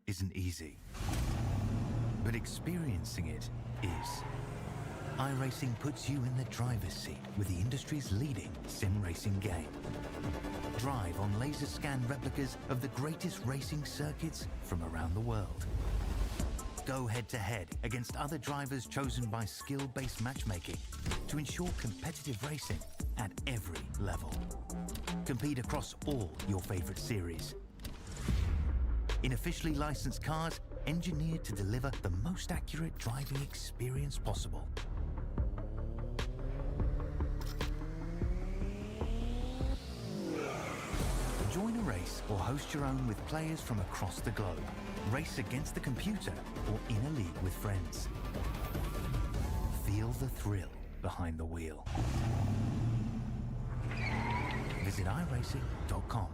isn't easy, but experiencing it is. iRacing puts you in the driver's seat with the industry's leading sim racing game. Drive on laser scan replicas of the greatest racing circuits from around the world. Go head-to-head against other drivers chosen by skill-based matchmaking to ensure competitive racing at every level. Compete across all your favorite series. In officially licensed cars, engineered to deliver the most accurate driving experience possible. Join a race or host your own with players from across the globe. Race against the computer or in a league with friends. Feel the thrill behind the wheel. Visit iRacing.com.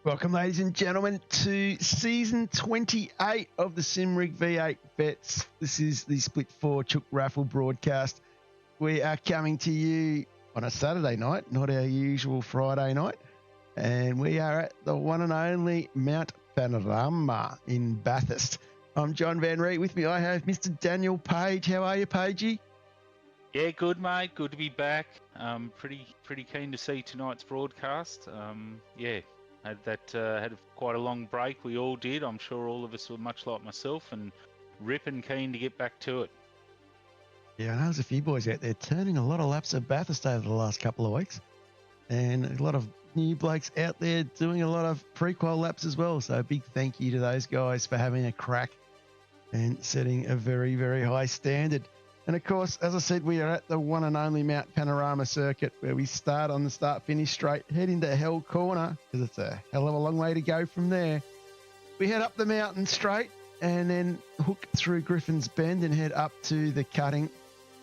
Welcome, ladies and gentlemen, to season 28 of the SimRig V8 Vets. This is the Split 4 Chook Raffle broadcast. We are coming to you on a Saturday night, not our usual Friday night. And we are at the one and only Mount Panorama in Bathurst. I'm John Van Ree. With me, I have Mr. Daniel Page. How are you, Pagey? Yeah, good, mate. Good to be back. Pretty keen to see tonight's broadcast. Had quite a long break. We all did. I'm sure all of us were much like myself, and ripping keen to get back to it. Yeah, I know there's a few boys out there turning a lot of laps at Bathurst over the last couple of weeks, and a lot of new blokes out there doing a lot of pre-qual laps as well. So a big thank you to those guys for having a crack and setting a very, very high standard. And of course, as I said, we are at the one and only Mount Panorama circuit, where we start on the start-finish straight, head into Hell Corner, because it's a hell of a long way to go from there. We head up the mountain straight and then hook through Griffin's Bend and head up to the cutting.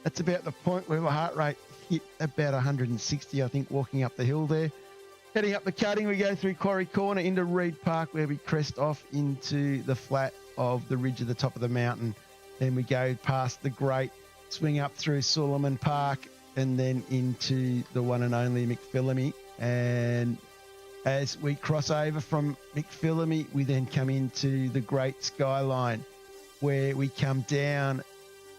That's about the point where my heart rate hit about 160, I think, walking up the hill there. Heading up the cutting, we go through Quarry Corner into Reed Park, where we crest off into the flat of the ridge at the top of the mountain. Then we go past the Great, swing up through Solomon Park, and then into the one and only McPhillamy. And as we cross over from McPhillamy, we then come into the Great Skyline, where we come down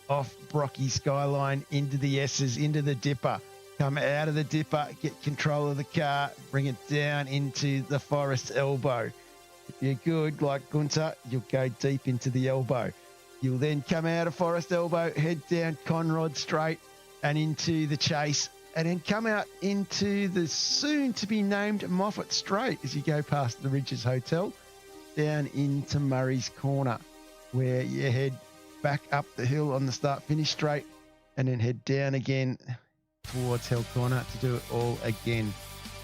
off Brocky Skyline into the S's, into the Dipper. Come out of the Dipper, get control of the car, bring it down into the Forest Elbow. If you're good, like Gunter, you'll go deep into the elbow. You'll then come out of Forest Elbow, head down Conrod Straight and into the Chase, and then come out into the soon-to-be-named Moffat Straight as you go past the Ridges Hotel, down into Murray's Corner, where you head back up the hill on the start-finish straight and then head down again towards Hell Corner to do it all again.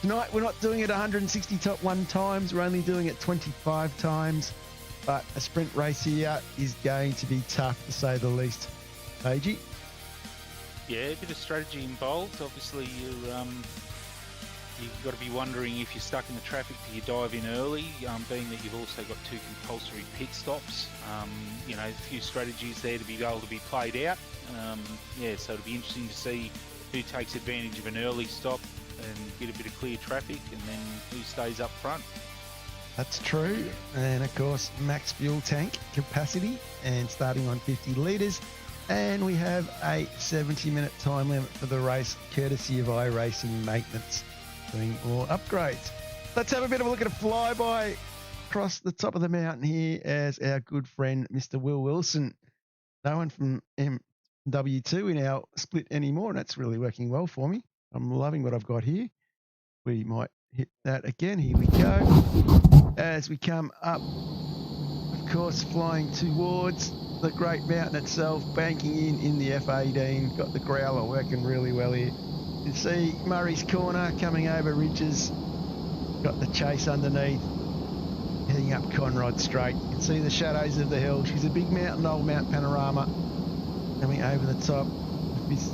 Tonight, we're not doing it 160 top one times. We're only doing it 25 times. But a sprint race here is going to be tough, to say the least. Pagey? Yeah, a bit of strategy involved. Obviously, you've got to be wondering, if you're stuck in the traffic, do you dive in early, being that you've also got 2 compulsory pit stops. A few strategies there to be able to be played out. So it'll be interesting to see who takes advantage of an early stop and get a bit of clear traffic, and then who stays up front. That's true. And of course, max fuel tank capacity and starting on 50 litres. And we have a 70-minute time limit for the race, courtesy of iRacing Maintenance, doing more upgrades. Let's have a bit of a look at a flyby across the top of the mountain here as our good friend, Mr. Will Wilson, no one from MW2 in our split anymore, and that's really working well for me. I'm loving what I've got here. We might hit that again. Here we go. As we come up, of course, flying towards the Great Mountain itself, banking in the F18. Got the growler working really well here. You can see Murray's Corner coming over ridges. Got the Chase underneath, heading up Conrod Straight. You can see the shadows of the hill. She's a big mountain, old Mount Panorama, coming over the top with this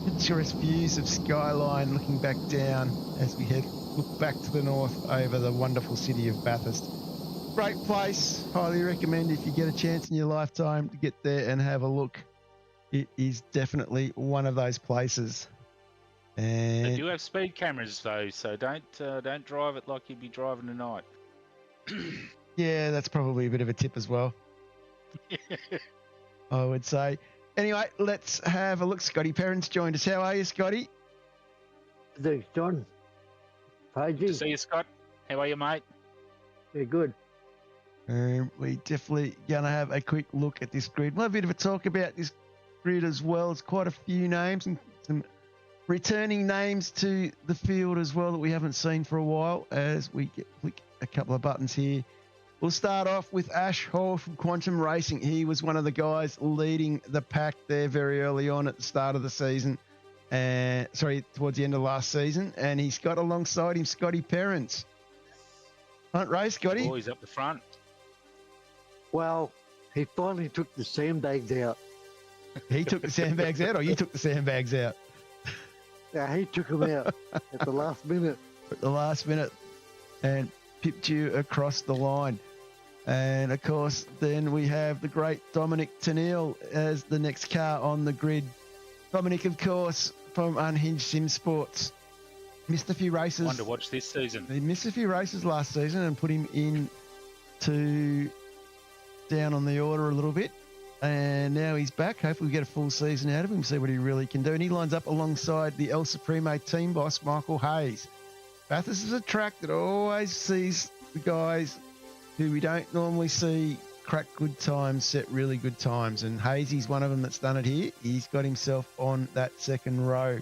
picturesque views of skyline, looking back down as we look back to the north over the wonderful city of Bathurst. Great place. Highly recommend, if you get a chance in your lifetime, to get there and have a look. It is definitely one of those places. And They do have speed cameras though, so don't drive it like you'd be driving tonight. yeah, that's probably a bit of a tip as well, I would say. Anyway, let's have a look. Scotty Perrin's joined us. How are you, Scotty? Thanks, John. Good to see you, Scott. How are you, mate? Yeah, good. We definitely going to have a quick look at this grid. We'll have a bit of a talk about this grid as well. It's quite a few names and some returning names to the field as well that we haven't seen for a while as we click a couple of buttons here. We'll start off with Ash Hall from Quantum Racing. He was one of the guys leading the pack there very early on at the start of the season. Towards the end of last season. And he's got alongside him Scotty Perrins. Front race, Scotty. Boys up the front. Well, he finally took the sandbags out. He took the sandbags out, or you took the sandbags out? Yeah, he took them out at the last minute. At the last minute, and pipped you across the line. And of course, then we have the great Domenic Tonel as the next car on the grid. Domenic, of course, from Unhinged Sim Sports. Missed a few races. One to watch this season. He missed a few races last season and put him in to down on the order a little bit. And now he's back. Hopefully we get a full season out of him, see what he really can do. And he lines up alongside the El Supreme team boss, Michael Hayes. Bathurst is a track that always sees the guys who we don't normally see crack good times, set really good times. And Hazy's one of them that's done it here. He's got himself on that second row.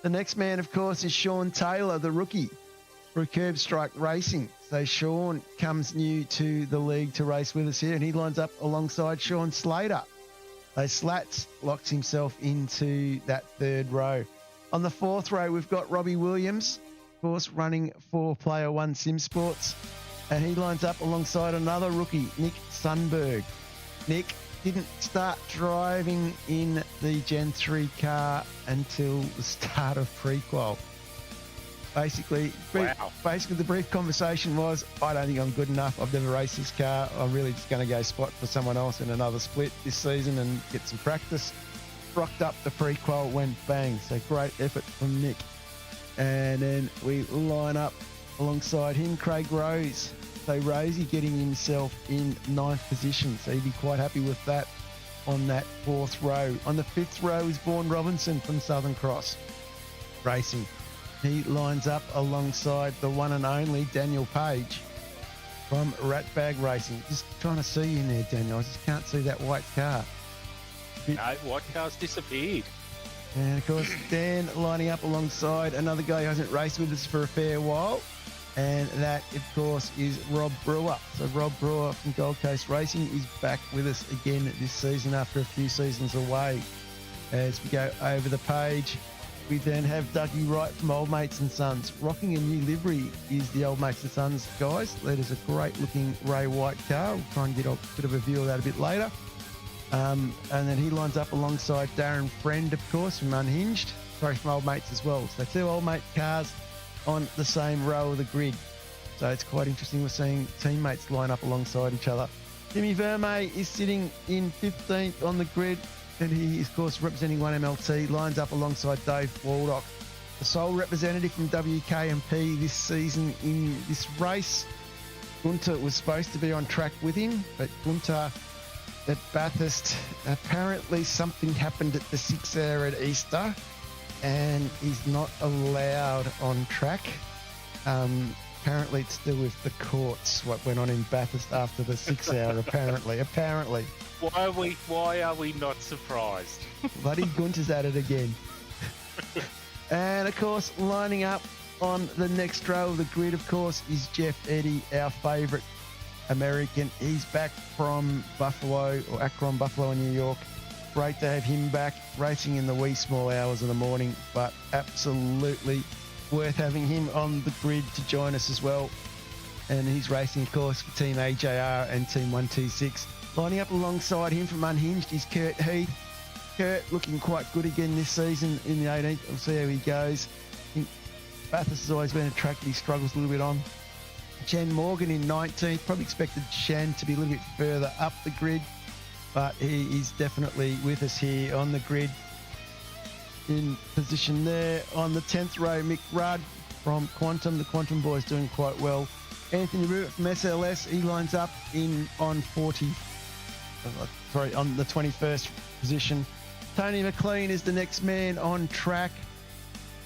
The next man, of course, is Sean Taylor, the rookie for Curb Strike Racing. So Sean comes new to the league to race with us here, and he lines up alongside Sean Slater. So Slats locks himself into that third row. On the fourth row, we've got Robbie Williams, of course, running for Player One Sim Sports. And he lines up alongside another rookie, Nick Sundberg. Nick didn't start driving in the Gen 3 car until the start of pre-qual. Basically, the brief conversation was, I don't think I'm good enough. I've never raced this car. I'm really just going to go spot for someone else in another split this season and get some practice. Rocked up the pre-qual, went bang. So great effort from Nick. And then we line up alongside him, Craig Rose. So Rosie getting himself in 9th position. So he'd be quite happy with that on that 4th row. On the 5th row is Vaughan Robinson from Southern Cross Racing. He lines up alongside the one and only Daniel Page from Ratbag Racing. Just trying to see you in there, Daniel. I just can't see that white car. No, white car's disappeared. And, of course, Dan lining up alongside another guy who hasn't raced with us for a fair while. And that, of course, is Rob Brewer. So Rob Brewer from Gold Coast Racing is back with us again this season after a few seasons away. As we go over the page, we then have Dougie Wright from Old Mates and Sons. Rocking a new livery is the Old Mates and Sons guys. That is a great looking Ray White car. We'll try and get a bit of a view of that a bit later. And then he lines up alongside Darren Friend, of course, from Unhinged. Sorry, from Old Mates as well. So 2 Old Mate cars on the same row of the grid. So it's quite interesting. We're seeing teammates line up alongside each other. Jimmy Vermey is sitting in 15th on the grid, and he is, of course, representing 1MLT, lines up alongside Dave Baldock, the sole representative from WK&P this season in this race. Gunter was supposed to be on track with him, but Gunter at Bathurst, apparently something happened at the 6 hour at Easter, and he's not allowed on track. Apparently it's still with the courts, what went on in Bathurst after the 6 hour, apparently. Why are we not surprised? Bloody Gunter's at it again. And, of course, lining up on the next row of the grid, of course, is Jeff Eddy, our favourite American. He's back from Buffalo, or Akron, Buffalo in New York. Great to have him back, racing in the wee small hours of the morning, but absolutely worth having him on the grid to join us as well. And he's racing, of course, for Team AJR and Team 126. Lining up alongside him from Unhinged is Kurt Heath. Kurt looking quite good again this season in the 18th. We'll see how he goes. I think Bathurst has always been a track that he struggles a little bit on. Shan Morgan in 19th. Probably expected Shan to be a little bit further up the grid, but he is definitely with us here on the grid. In position there on the 10th row, Mick Rudd from Quantum. The Quantum boys doing quite well. Anthony Rubert from SLS, he lines up on the 21st position. Tony McLean is the next man on track.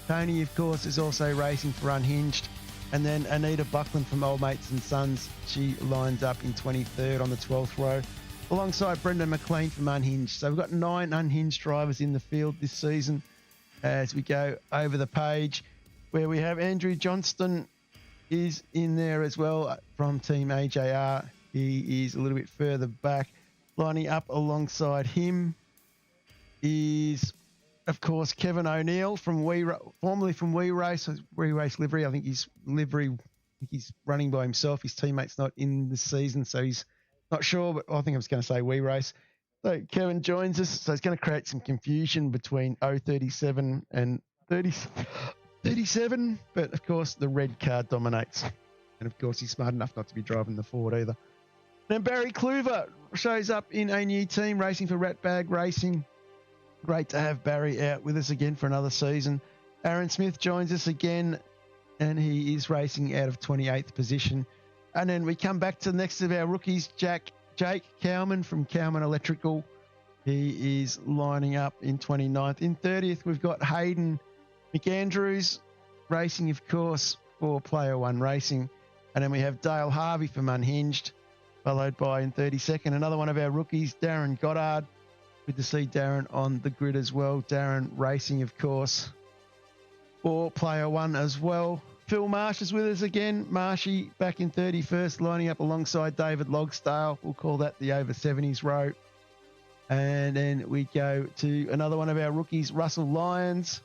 Tony, of course, is also racing for Unhinged. And then Anita Buckland from Old Mates and Sons, she lines up in 23rd on the 12th row, alongside Brendan McLean from Unhinged. So we've got 9 Unhinged drivers in the field this season as we go over the page, where we have Andrew Johnston is in there as well from Team AJR. He is a little bit further back. Lining up alongside him is, of course, Kevin O'Neill from formerly from We Race Livery. I think he's running by himself. His teammate's not in this season, so he's not sure, but I think I was going to say We Race. So Kevin joins us, so it's going to create some confusion between 037 and 37, but of course the red car dominates. And of course he's smart enough not to be driving the Ford either. Then Barry Kluver shows up in a new team racing for Ratbag Racing. Great to have Barry out with us again for another season. Aaron Smith joins us again, and he is racing out of 28th position. And then we come back to the next of our rookies, Jake Cowman from Cowman Electrical. He is lining up in 29th. In 30th, we've got Hayden McAndrews racing, of course, for Player One Racing. And then we have Dale Harvey from Unhinged, followed by in 32nd, another one of our rookies, Darren Goddard. Good to see Darren on the grid as well. Darren racing, of course, for Player One as well. Phil Marsh is with us again. Marshy back in 31st, lining up alongside David Logsdale. We'll call that the over 70s row. And then we go to another one of our rookies, Russell Lyons.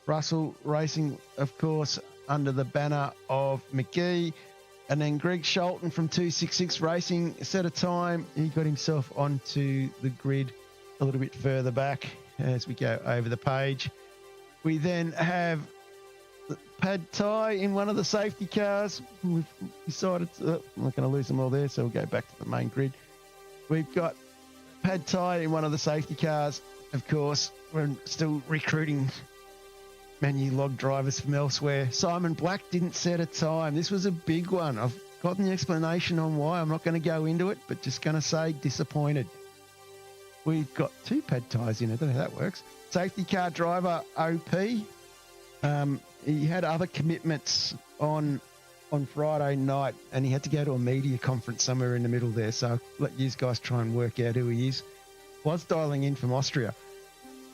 Russell racing, of course, under the banner of McGee. And then Greg Sholton from 266 Racing set a time. He got himself onto the grid a little bit further back as we go over the page. We then have Pad Thai in one of the safety cars. We've decided I'm not going to lose them all there, so we'll go back to the main grid. We've got Pad Thai in one of the safety cars. Of course, we're still recruiting menu log drivers from elsewhere. Simon Black didn't set a time. This was a big one. I've gotten the explanation on why. I'm not going to go into it, but just going to say disappointed. We've got two Pad Thais in it. I don't know how that works. Safety car driver OP. He had other commitments on Friday night, and he had to go to a media conference somewhere in the middle there. So I'll let you guys try and work out who he is. Was dialing in from Austria.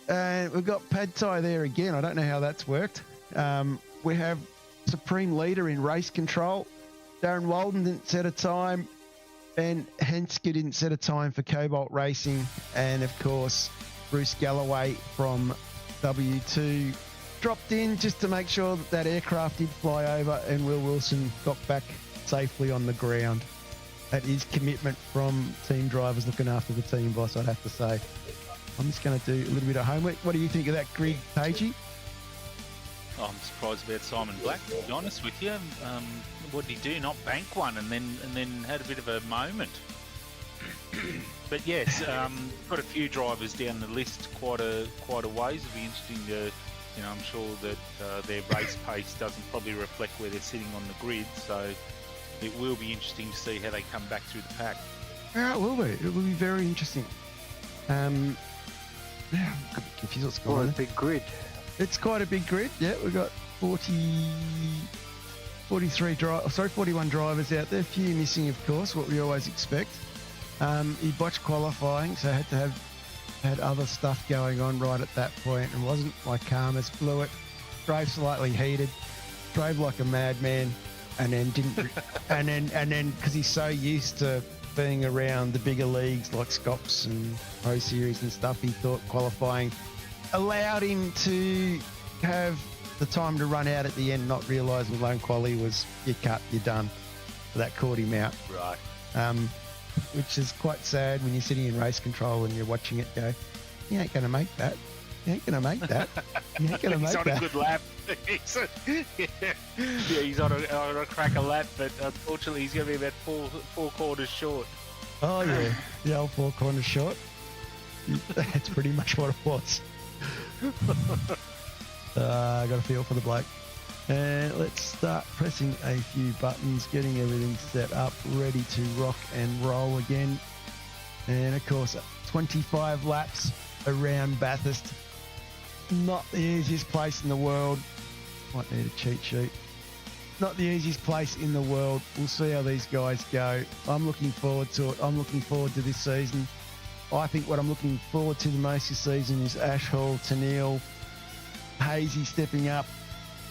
And we've got Pad Thai there again. I don't know how that's worked. We have Supreme Leader in race control. Darren Walden didn't set a time. Ben Henske didn't set a time for Cobalt Racing. And, of course, Bruce Galloway from W2 dropped in just to make sure that that aircraft did fly over and Will Wilson got back safely on the ground. That is commitment from team drivers looking after the team boss, I'd have to say. I'm just going to do a little bit of homework. What do you think of that, Greg Pagey? I'm surprised about Simon Black, to be honest with you. What did he do? Not bank one, and then had a bit of a moment. But yes, got a few drivers down the list quite a ways. It'll be interesting to, I'm sure that their race pace doesn't probably reflect where they're sitting on the grid. So it will be interesting to see how they come back through the pack. Yeah, it will be. It will be very interesting. I'm a bit confused what's going on. A big grid. It's quite a big grid. Yeah, we've got 41 drivers out there. A few missing, of course, what we always expect. He botched qualifying, so had other stuff going on right at that point, and wasn't my calmest. Blew it. Drove slightly heated. Drove like a madman, and then didn't. and then because he's so used to being around the bigger leagues like Scops and Pro Series and stuff, he thought qualifying allowed him to have the time to run out at the end, not realising lone quali was you're cut, you're done. So that caught him out. Right. Which is quite sad when you're sitting in race control and you're watching it go, you ain't going to make that. You ain't going to make that. You ain't going to make that. He's on a good lap. He's on a cracker lap, but unfortunately he's going to be about four quarters short. Oh, yeah. The old 4 corners short. That's pretty much what it was. I got a feel for the bloke. And let's start pressing a few buttons, getting everything set up, ready to rock and roll again. And of course, 25 laps around Bathurst. Not the easiest place in the world. Might need a cheat sheet. Not the easiest place in the world. We'll see how these guys go. I'm looking forward to it. I'm looking forward to this season. I think what I'm looking forward to the most this season is Ash Hall, Tonel, Hazy stepping up.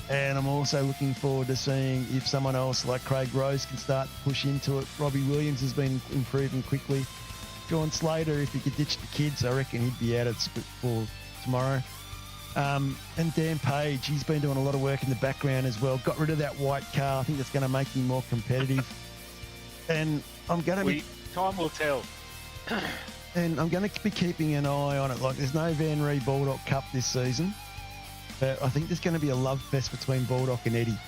And I'm also looking forward to seeing if someone else like Craig Rose can start to push into it. Robbie Williams has been improving quickly. John Slater, if he could ditch the kids, I reckon he'd be out at Split 4 tomorrow. And Dan Page, he's been doing a lot of work in the background as well. Got rid of that white car. I think that's going to make him more competitive. And I'm going to be... Time will tell. And I'm going to be keeping an eye on it. Like, there's no Van Ree Baldock Cup this season. But I think there's going to be a love fest between Baldock and Eddie.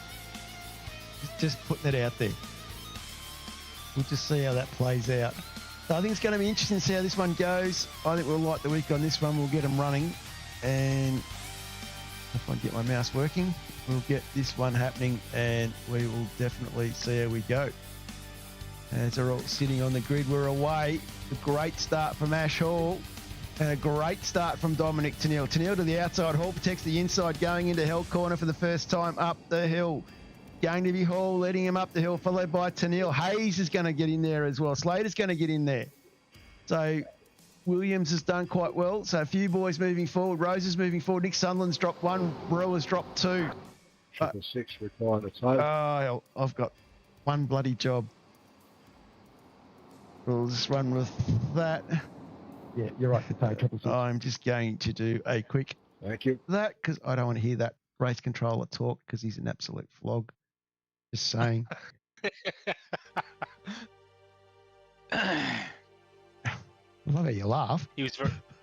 Just putting it out there. We'll just see how that plays out. So I think it's going to be interesting to see how this one goes. I think we'll light the week on this one. We'll get them running. And if I can get my mouse working, we'll get this one happening and we will definitely see how we go. as they're all sitting on the grid. We're away. A great start from Ash Hall and a great start from Domenic Tonel. Tonel to the outside. Hall protects the inside, going into Hell corner for the first time up the hill. Going to be Hall, letting him up the hill, followed by Tonel. Hayes is going to get in there as well. Slater's going to get in there. So Williams has done quite well. So a few boys moving forward. Rose is moving forward. Nick Sunderland's dropped one. Brewer's dropped two. 666 required a tow. Oh, I've got one bloody job. We'll just run with that. Yeah, you're right to tow 666. I'm just going to do a quick Thank you. that because I don't want to hear that race controller talk because he's an absolute flog. Just saying. I love how you laugh. He was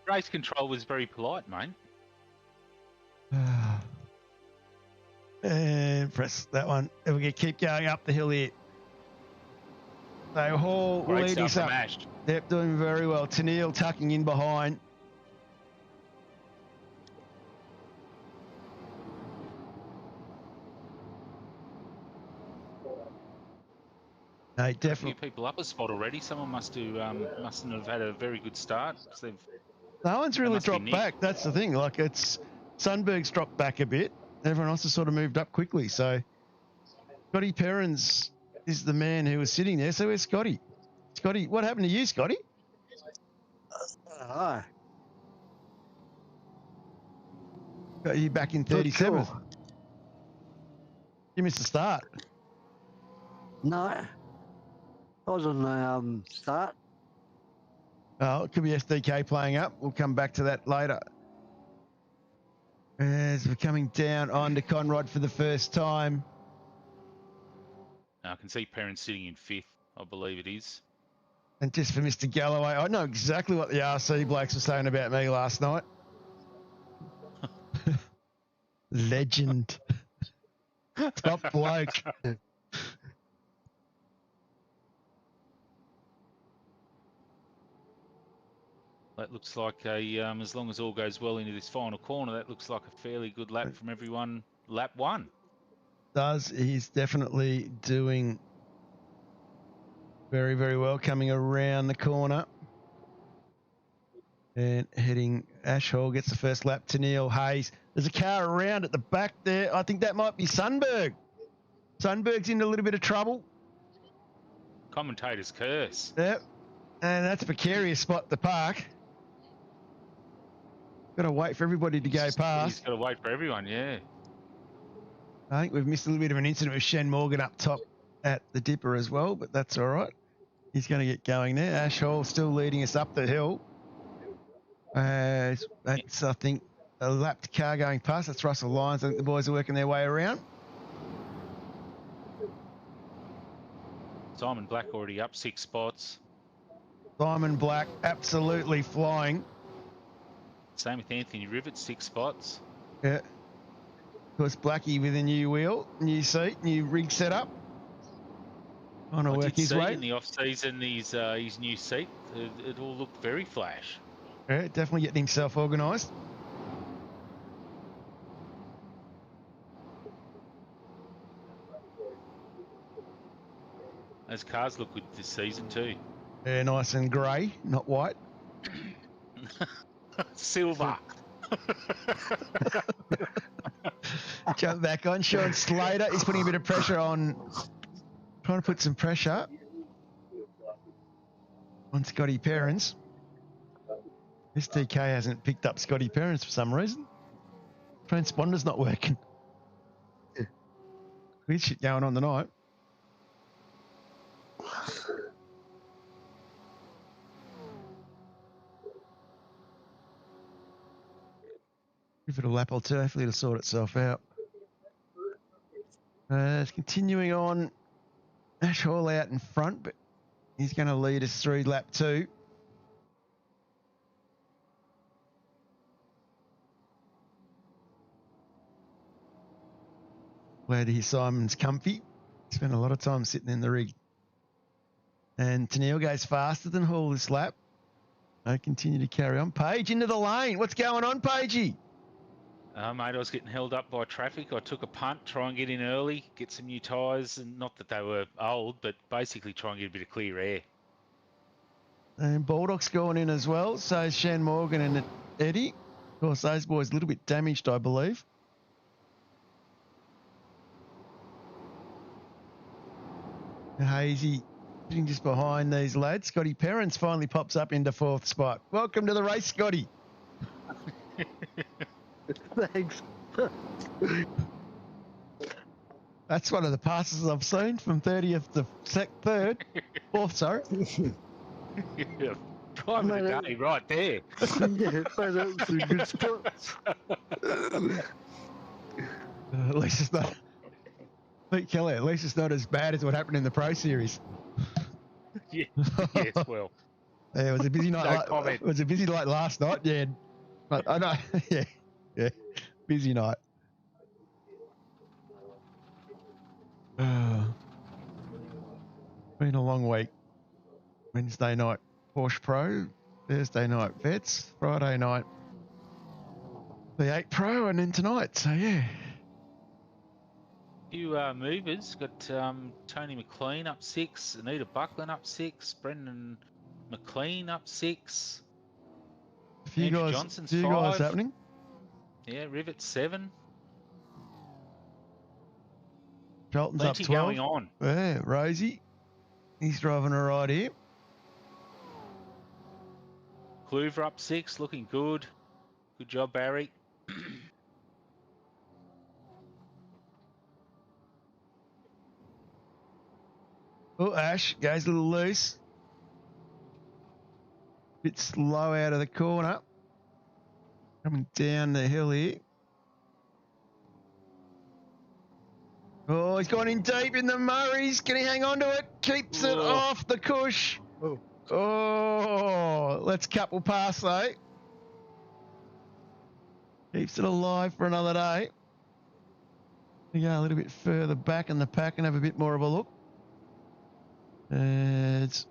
race control was very polite, mate. And press that one. And we're going to keep going up the hill here. So Hall Great leading stuff us from up. Ash. Yep, doing very well. Tonel tucking in behind. No, A few definitely. people up a spot already. Someone mustn't have had a very good start. 'Cause No one's really must be dropped Nick. back. That's the thing. Like it's Sundberg's dropped back a bit. Everyone else has sort of moved up quickly. So Scotty Perrins is the man who was sitting there. So where's Scotty? Scotty, what happened to you, Scotty? Hi. Got you back in Good 37th. call. You missed the start. No. I was on the start. Oh, it could be SDK playing up. We'll come back to that later. As we're coming down onto Conrod for the first time. I can see Perrin sitting in 5th, I believe it is. And just for Mr. Galloway, I know exactly what the RC blokes were saying about me last night. Legend. Top bloke. That looks like as long as all goes well into this final corner, that looks like a fairly good lap from everyone. Lap 1. He's definitely doing very, very well coming around the corner. And heading, Ash Hall gets the first lap to Neil Hayes. There's a car around at the back there. I think that might be Sundberg. Sundberg's in a little bit of trouble. Commentator's curse. Yep. And that's a precarious spot to park. Got to wait for everybody to go He's past. got to wait for everyone, yeah. I think we've missed a little bit of an incident with Shen Morgan up top at the Dipper as well, but that's all right. He's going to get going there. Ash Hall still leading us up the hill. That's, I think, a lapped car going past. That's Russell Lyons. I think the boys are working their way around. Simon Black already up 6 spots. Simon Black absolutely flying. Same with Anthony Rivet, 6 spots. Yeah. Of course, Blackie with a new wheel, new seat, new rig setup. Trying to I work did his see way. in the off-season his new seat. It all looked very flash. Yeah, definitely getting himself organised. Those cars look good this season too. Yeah, nice and grey, not white. Silver. Jump back on. Sean Slater is putting a bit of pressure on, trying to put some pressure on Scotty Perrins. SDK hasn't picked up Scotty Perrins for some reason. Transponder's not working. Weird shit going on tonight. Give it a lap or two. Hopefully it'll sort itself out. It's continuing on. Ash Hall out in front, but he's going to lead us through lap 2. Glad to hear Simon's comfy. Spent a lot of time sitting in the rig. And Tonel goes faster than Hall this lap. I continue to carry on. Page into the lane. What's going on, Pagey? Mate, I was getting held up by traffic. I took a punt, try and get in early, get some new tyres, and not that they were old, but basically try and get a bit of clear air. And Baldock's going in as well. So is Shan Morgan and Eddie. Of course, those boys a little bit damaged, I believe. Hazy sitting just behind these lads. Scotty Perrins finally pops up into 4th spot. Welcome to the race, Scotty. Thanks. That's one of the passes I've seen from 30th to 3rd. 4th, sorry. Time of the day, right there. Yeah, but that was a good spot. At least it's not. Pete Kelly, at least it's not as bad as what happened in the Pro Series. Yeah, yes, well. Yeah, it was a busy night. No comment. It was a busy night last night. Yeah, but I know. Yeah, busy night. Been a long week. Wednesday night Porsche Pro, Thursday night Vets, Friday night V8 Pro, and then tonight. So yeah. Few movers. Got Tony McLean up 6, Anita Buckland up 6, Brendan McLean up 6. A few Andrew guys, Johnson's few 5. guys happening. Yeah, Rivet 7. Charlton's up Plenty 12. going on. Yeah, Rosie. He's driving a ride here. Kluver up 6, looking good. Good job, Barry. Oh, Ash goes a little loose. Bit slow out of the corner. Coming down the hill here. Oh, he's gone in deep in the Murrays. Can he hang on to it? Keeps it off the cush. Oh, let's couple pass though. Keeps it alive for another day. We go a little bit further back in the pack and have a bit more of a look. It's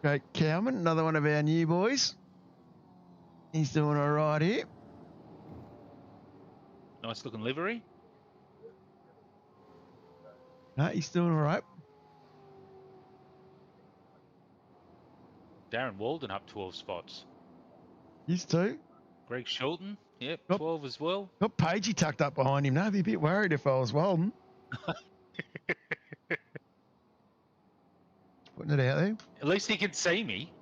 Great Cowman, another one of our new boys. He's doing all right here. Nice looking livery. No, he's doing all right. Darren Walden up 12 spots. He's two. Greg Shilton, yep, Yep. 12 as well. Got Pagey tucked up behind him. No, I'd be a bit worried if I was Walden. Putting it out there. At least he can see me.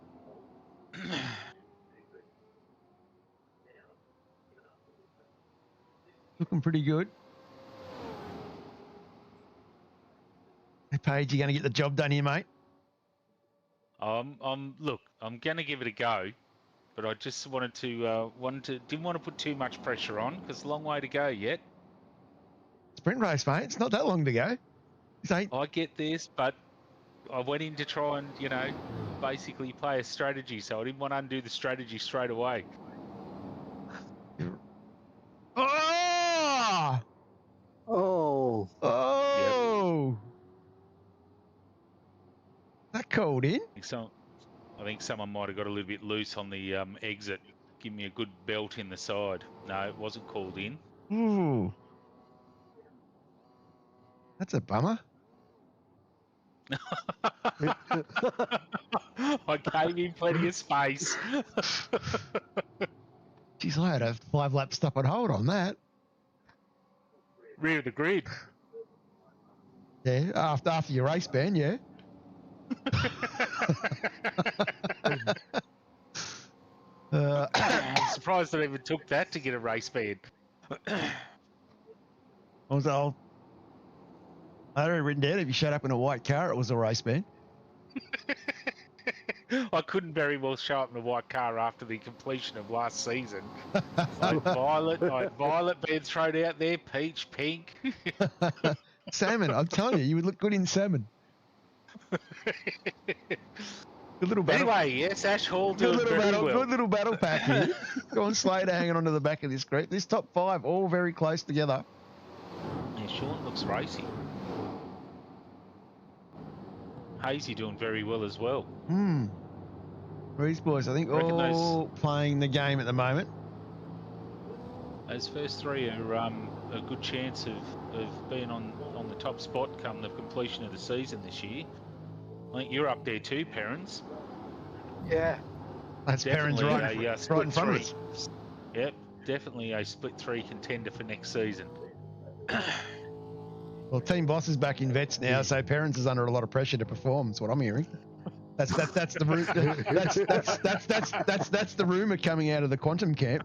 Looking pretty good. Hey, Paige, you going to get the job done here, mate? Look, I'm gonna give it a go, but I just wanted to, didn't want to put too much pressure on because it's a long way to go yet. Sprint race, mate. It's not that long to go. I get this, but I went in to try and, basically play a strategy, so I didn't want to undo the strategy straight away. Oh! Oh. Oh! That called in? I think someone might have got a little bit loose on the exit. Give me a good belt in the side. No, it wasn't called in. Ooh. That's a bummer. I gave him plenty of space. Jeez, I had a 5-lap stop and hold on that. Rear of the grid. Yeah, after your race ban, yeah. I'm surprised I even took that to get a race ban. I had it written down, if you showed up in a white car, it was a race ban. I couldn't very well show up in a white car after the completion of last season. I had violet being thrown out there, peach, pink. Salmon, I'm telling you would look good in salmon. Good little battle. Anyway, yes, Ash Hall Good doing very well. Good little battle pack here. Go on, Slater hanging onto the back of this group. This top 5 all very close together. Yeah, Sean looks racy. Hazy doing very well as well. These boys, I think, all playing the game at the moment. Those first three are a good chance of being on the top spot come the completion of the season this year. I think you're up there too, Perrins. Yeah. That's Perrins Definitely right, a right split in front three. of us. Yep, definitely a split three contender for next season. Well, Team Boss is back in vets now, so Perrins is under a lot of pressure to perform. That's what I'm hearing. That's the that's the rumor coming out of the quantum camp.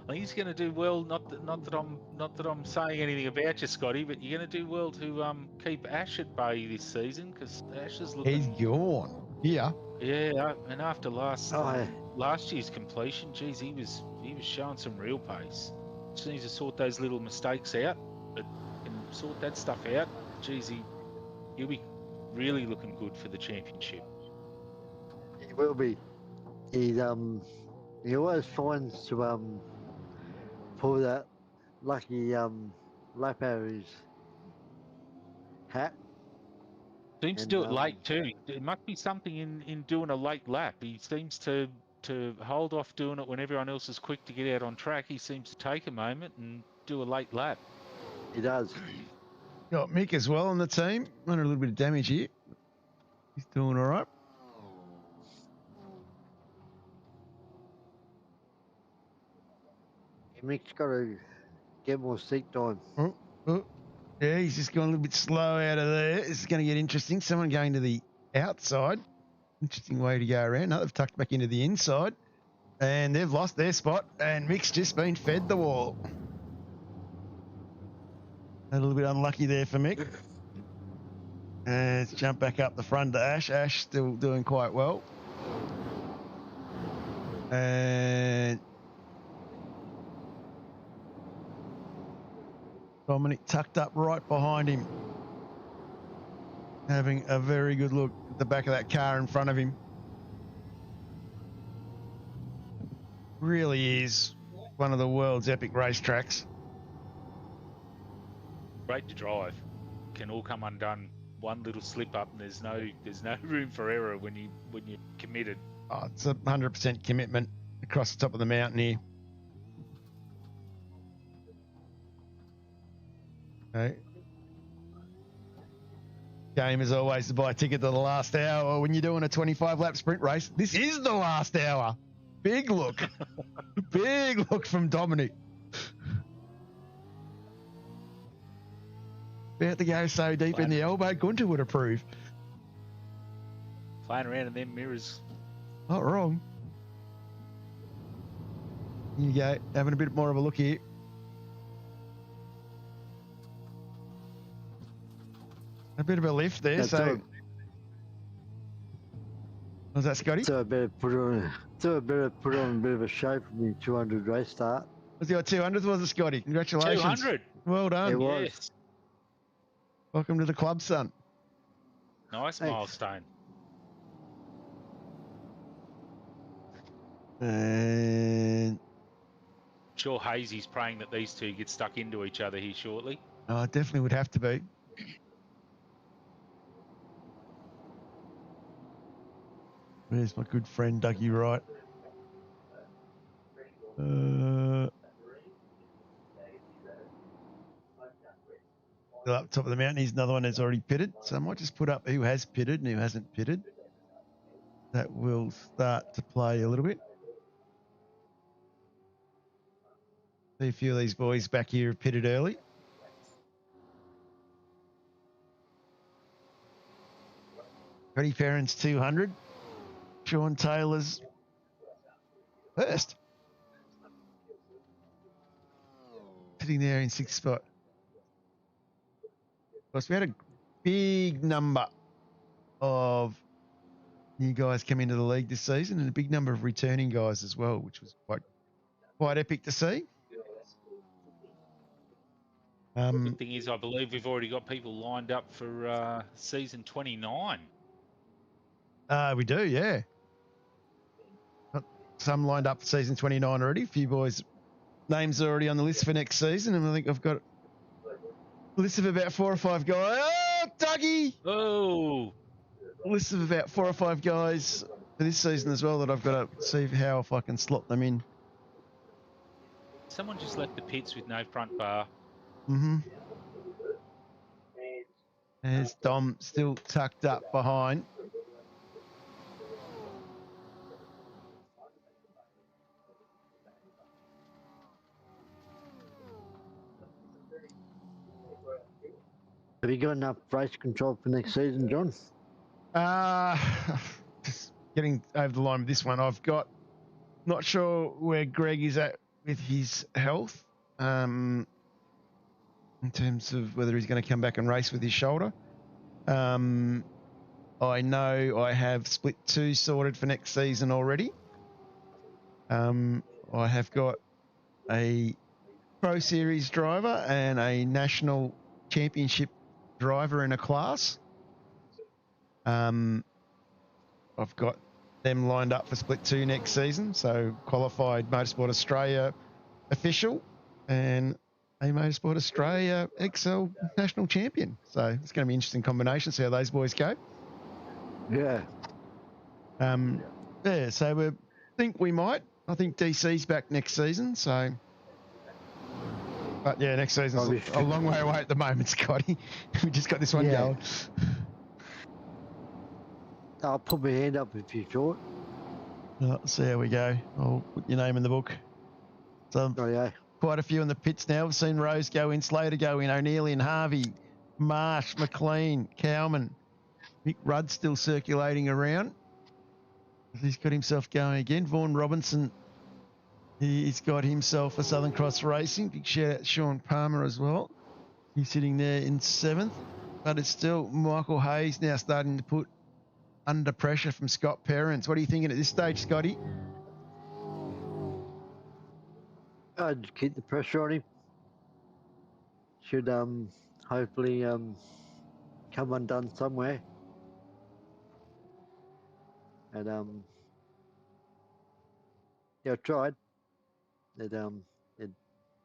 I think he's going to do well. Not that I'm saying anything about you, Scotty, but you're going to do well to keep Ash at bay this season because Ash is looking. He's gone. Yeah. Yeah, and after last Oh, year's completion, geez, he was showing some real pace. Just needs to sort those little mistakes out, but can sort that stuff out. Geez, he'll be really looking good for the championship. he will be. He always finds to pull that lucky lap out of his hat. Seems to do it late too. It must be something in doing a late lap. He seems to hold off doing it when everyone else is quick to get out on track. He seems to take a moment and do a late lap. He does. Got Mick as well on the team. Under a little bit of damage here. He's doing all right. Mick's got to get more seat time. Oh. Yeah, he's just going a little bit slow out of there. This is going to get interesting. Someone going to the outside. Interesting way to go around. No, they've tucked back into the inside. And they've lost their spot. And Mick's just been fed the wall. A little bit unlucky there for Mick. And let's jump back up the front to Ash. Ash still doing quite well. And Domenic tucked up right behind him. Having a very good look at the back of that car in front of him. Really is one of the world's epic racetracks. Great to drive. Can all come undone. One little slip up, and there's no room for error when you're committed. Oh, it's 100% commitment across the top of the mountain here. Okay. Game is always to buy a ticket to the last hour when you're doing a 25-lap sprint race. This is the last hour. Big look. Big look from Domenic. About to go so deep in the elbow, Gunter would approve. Playing around in them mirrors. Not wrong. Here you go, having a bit more of a look here. A bit of a lift there, was that Scotty? So I better put on a bit of a show for the 200 race start. Was your 200th, was it, Scotty? Congratulations. 200. Well done. It was. Yes. Welcome to the club, son. Nice Thanks. milestone. And Sure, Hazy's praying that these two get stuck into each other here shortly. oh, it definitely would have to be. Where's my good friend Dougie Wright? Still up top of the mountain. He's another one that's already pitted. So I might just put up who has pitted and who hasn't pitted. That will start to play a little bit. See a few of these boys back here have pitted early. Freddie Perrins 200. Sean Taylor's first. Sitting there in sixth spot. Of course, we had a big number of new guys come into the league this season and a big number of returning guys as well, which was quite epic to see. The good thing is, I believe we've already got people lined up for season 29. We do, yeah. Got some lined up for season 29 already. A few boys' names are already on the list for next season, and I think I've got a list of about 4 or 5 guys. Oh, Dougie! Oh! A list of about 4 or 5 guys for this season as well that I've got to see how if I can slot them in. Someone just left the pits with no front bar. Mm-hmm. There's Dom still tucked up behind. Have you got enough race control for next season, John? Just getting over the line with this one. I've got, not sure where Greg is at with his health, in terms of whether he's going to come back and race with his shoulder. I know I have Split 2 sorted for next season already. I have got a Pro Series driver and a National Championship driver in a class. I've got them lined up for Split 2 next season. So qualified Motorsport Australia official and a Motorsport Australia XL national champion. So it's going to be an interesting combination, see how those boys go. Yeah. Yeah, so we think we might. I think DC's back next season, so... But yeah, next season's a long way away at the moment, Scotty. We just got this one going. I'll put my hand up if you're short. Let's see how we go. I'll put your name in the book. So quite a few in the pits now. We've seen Rose go in, Slater go in, O'Neill in, Harvey, Marsh, McLean, Cowman. Mick Rudd still circulating around. He's got himself going again. Vaughan Robinson, he's got himself a Southern Cross Racing. Big shout out to Sean Palmer as well. He's sitting there in 7th. But it's still Michael Hayes now starting to put under pressure from Scott Perrins. What are you thinking at this stage, Scotty? I'd keep the pressure on him. Should hopefully come undone somewhere. And yeah, I tried. It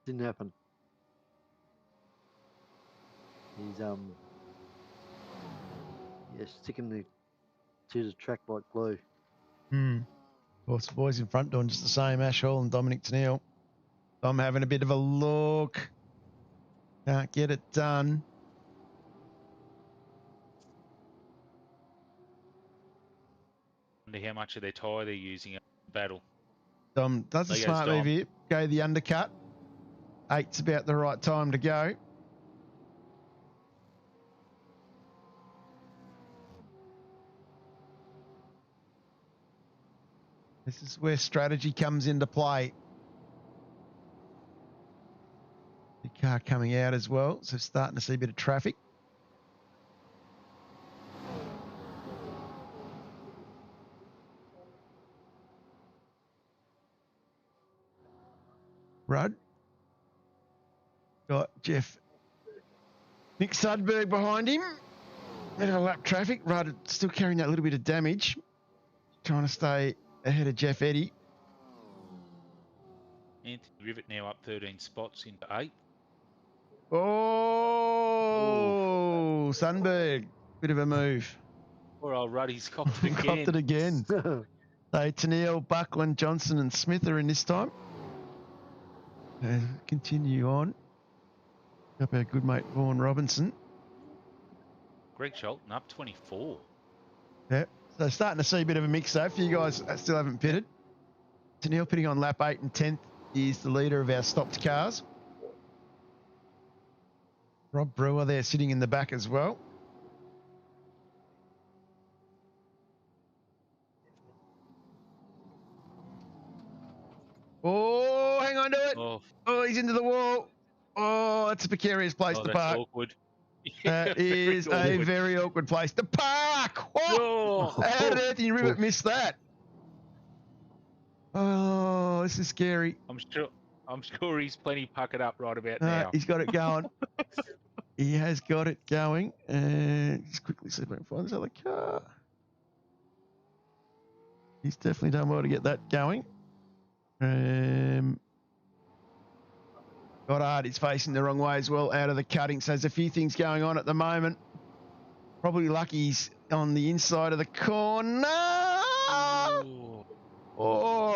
didn't happen. He's sticking to the track like glue. Well, the boys in front doing just the same. Ash Hall and Domenic Tonel. I'm having a bit of a look. Can't get it done. Wonder how much of their tyre they're using in the battle. Does a smart move here. Go the undercut. 8's about the right time to go. This is where strategy comes into play. The car coming out as well, so starting to see a bit of traffic. Rudd. Got Jeff Nick Sudberg behind him. Bit of lap traffic. Rudd still carrying that little bit of damage. Trying to stay ahead of Jeff Eddy. Anthony Rivet now up 13 spots into 8th. Oh, Sundberg. Bit of a move. Poor old Ruddy's copped it again. Copped it again. So Tennille, Buckland, Johnson and Smith are in this time. Continue on. Up our good mate Vaughan Robinson. Greg Sholton up 24. Yep. So starting to see a bit of a mix though. For you guys that still haven't pitted. Tennille pitting on lap 8 and 10th is the leader of our stopped cars. Rob Brewer there sitting in the back as well. Oh, hang on to it. Oh, he's into the wall. Oh, it's a precarious place to park. Awkward. That is a very awkward place to park. Oh, how did Anthony Rivet miss that? Oh, this is scary. I'm sure he's plenty puckered up right about now. He's got it going. He has got it going. And just quickly see if I can find this other car. He's definitely done well to get that going. Goddard is facing the wrong way as well, out of the cutting. So there's a few things going on at the moment. Probably lucky he's on the inside of the corner.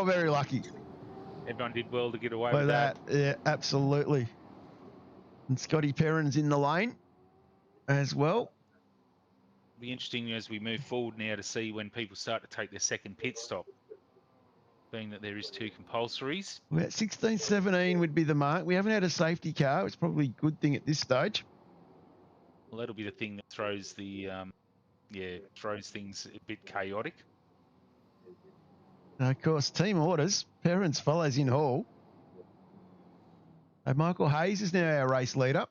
Oh, very lucky. Everyone did well to get away With with that. yeah, absolutely. And Scotty Perrin's in the lane as well. It'll be interesting as we move forward now to see when people start to take their second pit stop, being that there is 2 compulsories. About 16, 17 would be the mark. We haven't had a safety car. It's probably a good thing at this stage. Well, that'll be the thing that throws the throws things a bit chaotic. Now, of course, team orders. Perrins follows in Hall. And Michael Hayes is now our race leader.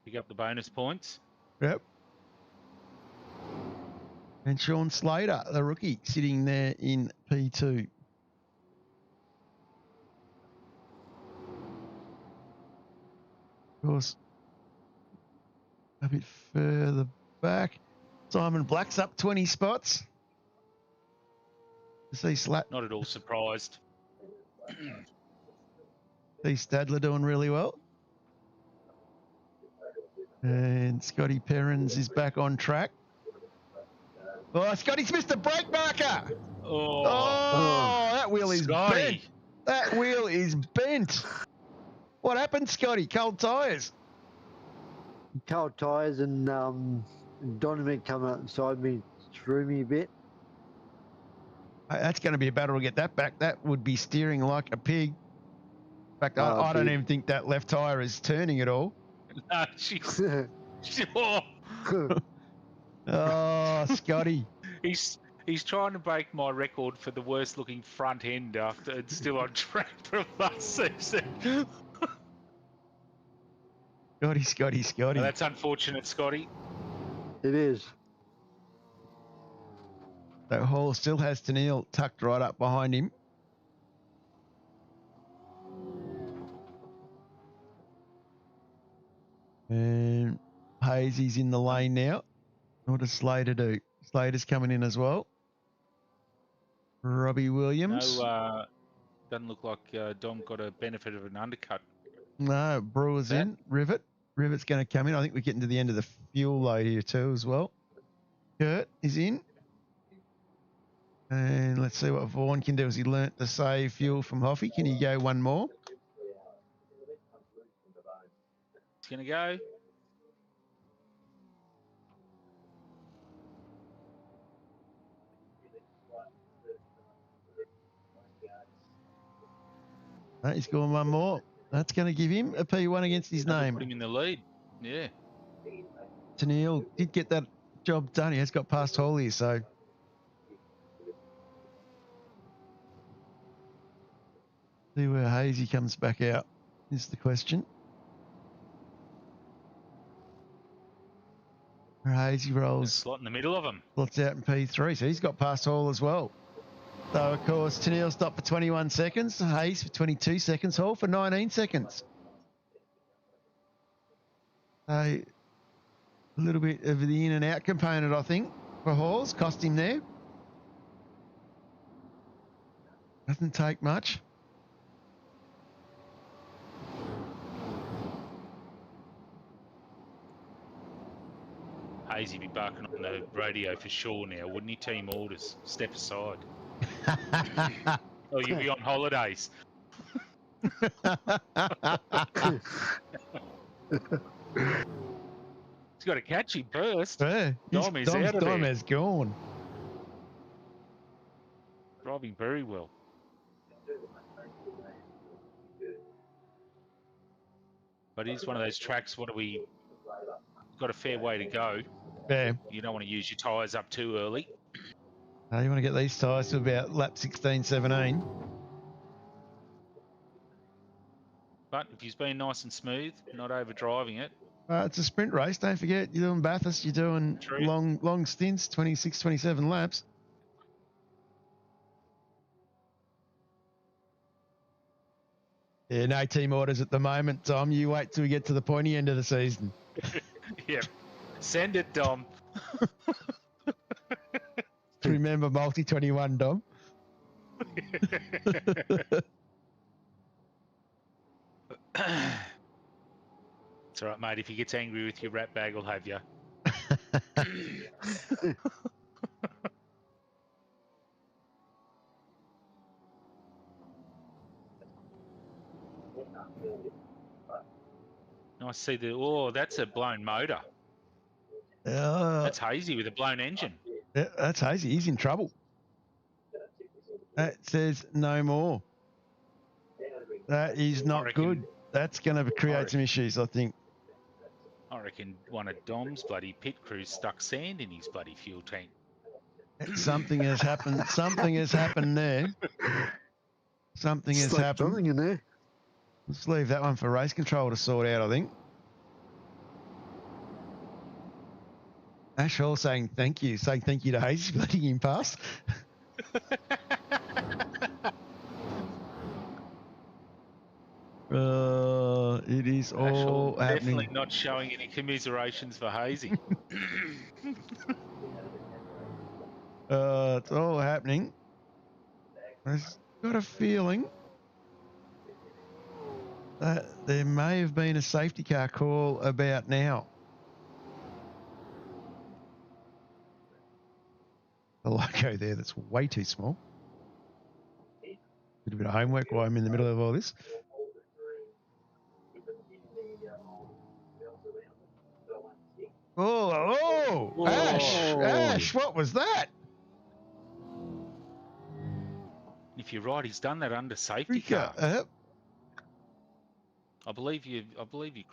Pick up the bonus points. Yep. And Sean Slater, the rookie, sitting there in P2. Of course, a bit further back. Simon Black's up 20 spots. See Not at all surprised. See Stadler doing really well. And Scotty Perrins is back on track. Oh, Scotty's missed a brake marker. Oh, that wheel is bent. That wheel is bent. What happened, Scotty? Cold tyres. Cold tyres and Domenic come outside me, threw me a bit. That's going to be a battle to get that back. That would be steering like a pig. In fact, I don't even think that left tyre is turning at all. No, she's sure. Oh, Scotty. He's trying to break my record for the worst looking front end after it's still on track from last season. Scotty. Well, that's unfortunate, Scotty. It is. That Hall still has Tonel tucked right up behind him. And Hazy's in the lane now. What does Slater do? Slater's coming in as well. Robbie Williams. No, doesn't look like Dom got a benefit of an undercut. No, Brewer's in. Rivet's going to come in. I think we're getting to the end of the fuel load here too as well. Kurt is in. And let's see what Vaughan can do. Has he learnt to save fuel from Hoffy? Can he go one more? He's going to go. No, he's going one more. That's going to give him a P1 against his name. Put him in the lead. Yeah. Tonel did get that job done. He has got past Hall here, so. See where Hazy comes back out is the question. Where Hazy rolls. Slot in the middle of him. Slots out in P3, so he's got past Hall as well. So, of course, Tonel stopped for 21 seconds, Hayes for 22 seconds, Hall for 19 seconds. So, a little bit of the in and out component, I think, for Hall's cost him there. Doesn't take much. Hazy be barking on the radio for sure now, wouldn't he? Team orders. Step aside. Oh, you'll be on holidays. He's got a catchy burst. Yeah, Dom is out of Dom there. has gone. Driving very well. But it is one of those tracks, got a fair way to go. Yeah. You don't want to use your tyres up too early. No, you want to get these tyres to about lap 16, 17. But if he's been nice and smooth, not overdriving it. It's a sprint race. Don't forget, you're doing Bathurst. You're doing long stints, 26, 27 laps. Yeah, no team orders at the moment, Tom. You wait till we get to the pointy end of the season. Yeah. Send it, Dom. Remember multi-21, Dom. It's all right, mate. If he gets angry with your rat bag, I'll have you. Nice to see the. Oh, that's a blown motor. That's Hazy with a blown engine. That's Hazy. He's in trouble. That says no more. That is not good. That's going to create some issues, I think. I reckon one of Dom's bloody pit crews stuck sand in his bloody fuel tank. Something has happened. Something has happened there. Something has happened. Something in there. Let's leave that one for race control to sort out, I think. Ash Hall saying thank you to Hazy for letting him pass. It is all happening. Definitely not showing any commiserations for Hazy. It's all happening. I've got a feeling that there may have been a safety car call about now. The logo there, that's way too small. Did a bit of homework while I'm in the middle of all this. Oh, Ash, what was that? If you're right, he's done that under safety car. I believe you're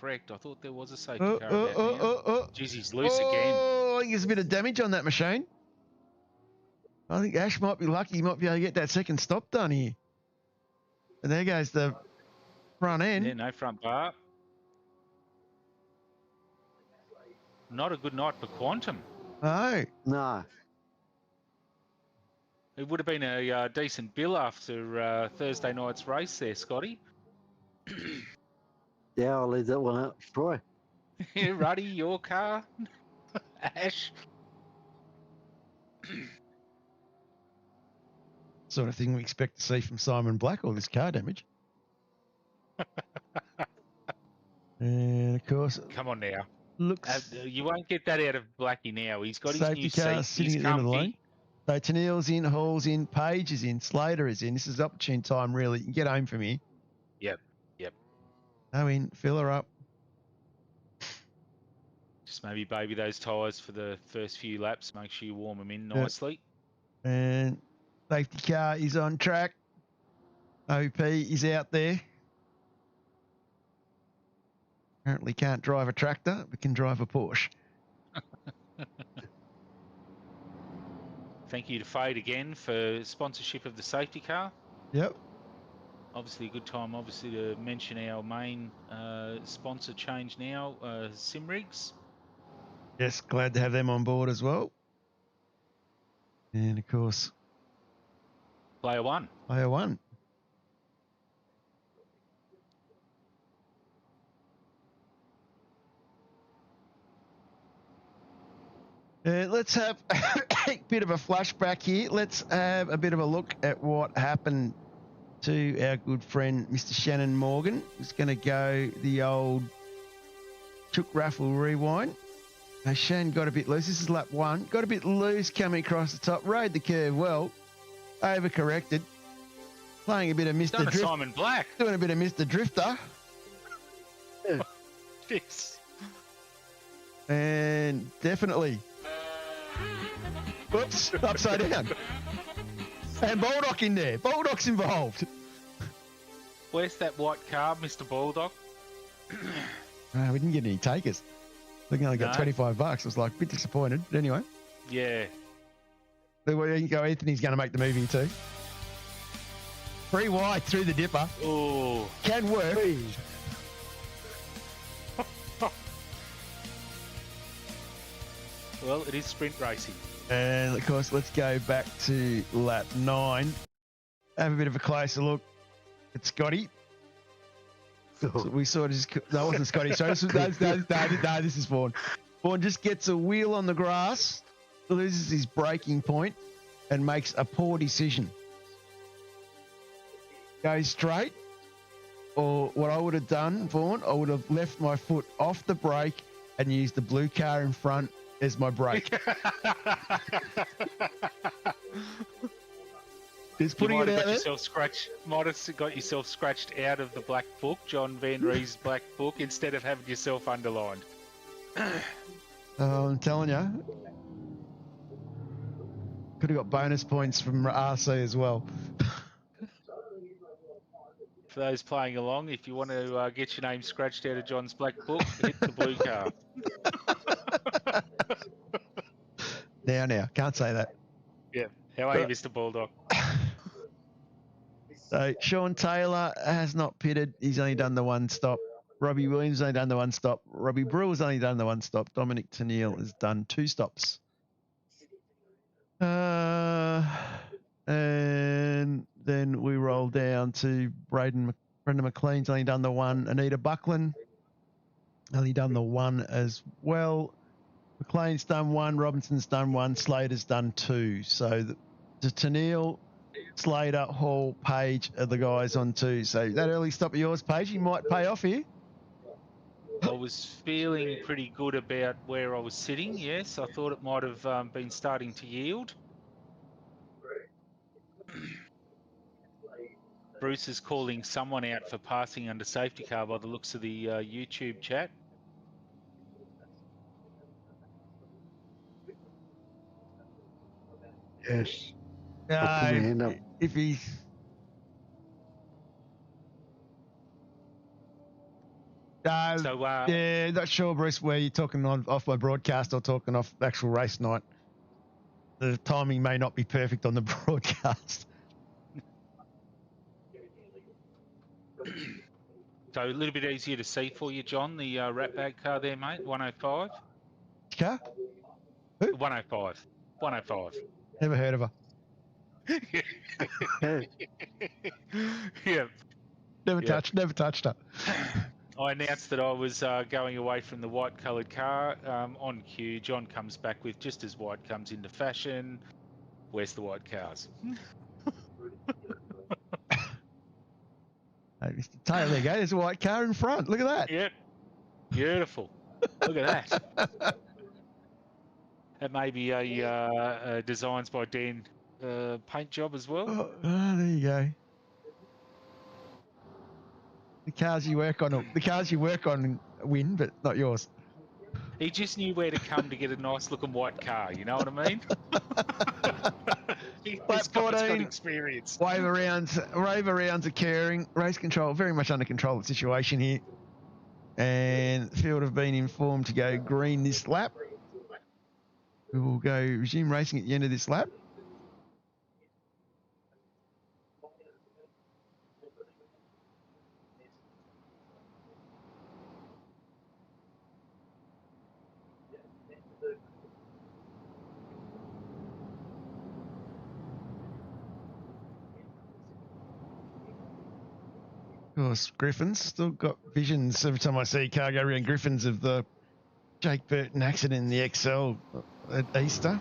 correct. I thought there was a safety car about now. Jeez, he's loose again. I think there's a bit of damage on that machine. I think Ash might be lucky. He might be able to get that second stop done here. And there goes the front end. Yeah, no front bar. Not a good night for Quantum. No. It would have been a decent bill after Thursday night's race there, Scotty. Yeah, I'll leave that one out for Troy. Ruddy, your car. Ash. Sort of thing we expect to see from Simon Black, all this car damage. And of course, come on now. Looks you won't get that out of Blackie now. He's got his safety new car seat. sitting He's at the end of the comfy. lane. So Tonel's in, Hall's in, Page is in, Slater is in. This is opportune time, really. You can get home from here. Yep. Go in, fill her up. Just maybe baby those tyres for the first few laps. Make sure you warm them in nicely. And safety car is on track. OP is out there. Apparently can't drive a tractor, but can drive a Porsche. Thank you to Fade again for sponsorship of the safety car. Yep. Obviously a good time, obviously, to mention our main sponsor change now, SimRigs. Yes, glad to have them on board as well. And of course, Player one. Let's have a bit of a flashback here. Let's have a bit of a look at what happened to our good friend, Mr. Shannon Morgan. He's going to go the old Chook Raffle rewind. Now, Shan got a bit loose. This is lap one. Got a bit loose coming across the top. Rode the curve well. Overcorrected. Playing a bit of Mr. Done a Drift. Simon Black. Doing a bit of Mr. Drifter. Jeez. And definitely. Whoops, upside down. And Baldock in there. Baldock's involved. Where's that white car, Mr. Baldock? We didn't get any takers. I think I only got $25. I was like a bit disappointed. But anyway. Yeah. There you go. Anthony's going to make the movie too. Free wide through the dipper. Oh. Can work. Well, it is sprint racing. And of course, let's go back to lap 9. Have a bit of a closer look at Scotty. So we sort of just, that wasn't Scotty. Sorry, this is Vaughan. Vaughan just gets a wheel on the grass, loses his braking point, and makes a poor decision. Goes straight, or what I would have done, Vaughan, I would have left my foot off the brake and used the blue car in front as my brake. Just You putting might it have out got there. yourself scratched. Might have got yourself scratched out of the black book, John Van Ree's black book, instead of having yourself underlined. I'm telling you. Could have got bonus points from RC as well. For those playing along, if you want to get your name scratched out of John's black book, hit the blue car. Now, can't say that. Yeah. How are you, Mr. Baldock? So Sean Taylor has not pitted. He's only done the one stop. Robbie Williams only done the one stop. Robbie Brewer's only done the one stop. Domenic Tonel has done 2 stops. And then we roll down to Brendan McLean's only done the one. Anita Buckland only done the one as well. McLean's done 1. Robinson's done 1. Slater's done 2. So the Tonel, Slater, Hall, Page are the guys on 2. So that early stop of yours, Page, you might pay off here. I was feeling pretty good about where I was sitting, yes. I thought it might have been starting to yield. Bruce is calling someone out for passing under safety car by the looks of the YouTube chat. Yes. I'll put my hand up. If he's... yeah, not sure, Bruce, where you're talking off my broadcast or talking off actual race night. The timing may not be perfect on the broadcast. So a little bit easier to see for you, John, the rat bag car there, mate, 105. Which car? Who? 105. 105. Never heard of her. Yeah. Never touched her. I announced that I was going away from the white-coloured car. On cue, John comes back with, just as white comes into fashion, where's the white cars? Hey, Mr. Taylor, there you go. There's a white car in front. Look at that. Yep. Beautiful. Look at that. That may be a designs by Dan paint job as well. Oh, there you go. The cars you work on win, but not yours. He just knew where to come to get a nice looking white car, you know what I mean? He's got experience. Wave arounds occurring. Race control, very much under control of the situation here. And the field have been informed to go green this lap. We will go resume racing at the end of this lap. Of course, Griffins still got visions every time I see a car go around Griffins of the Jake Burton accident in the XL at Easter.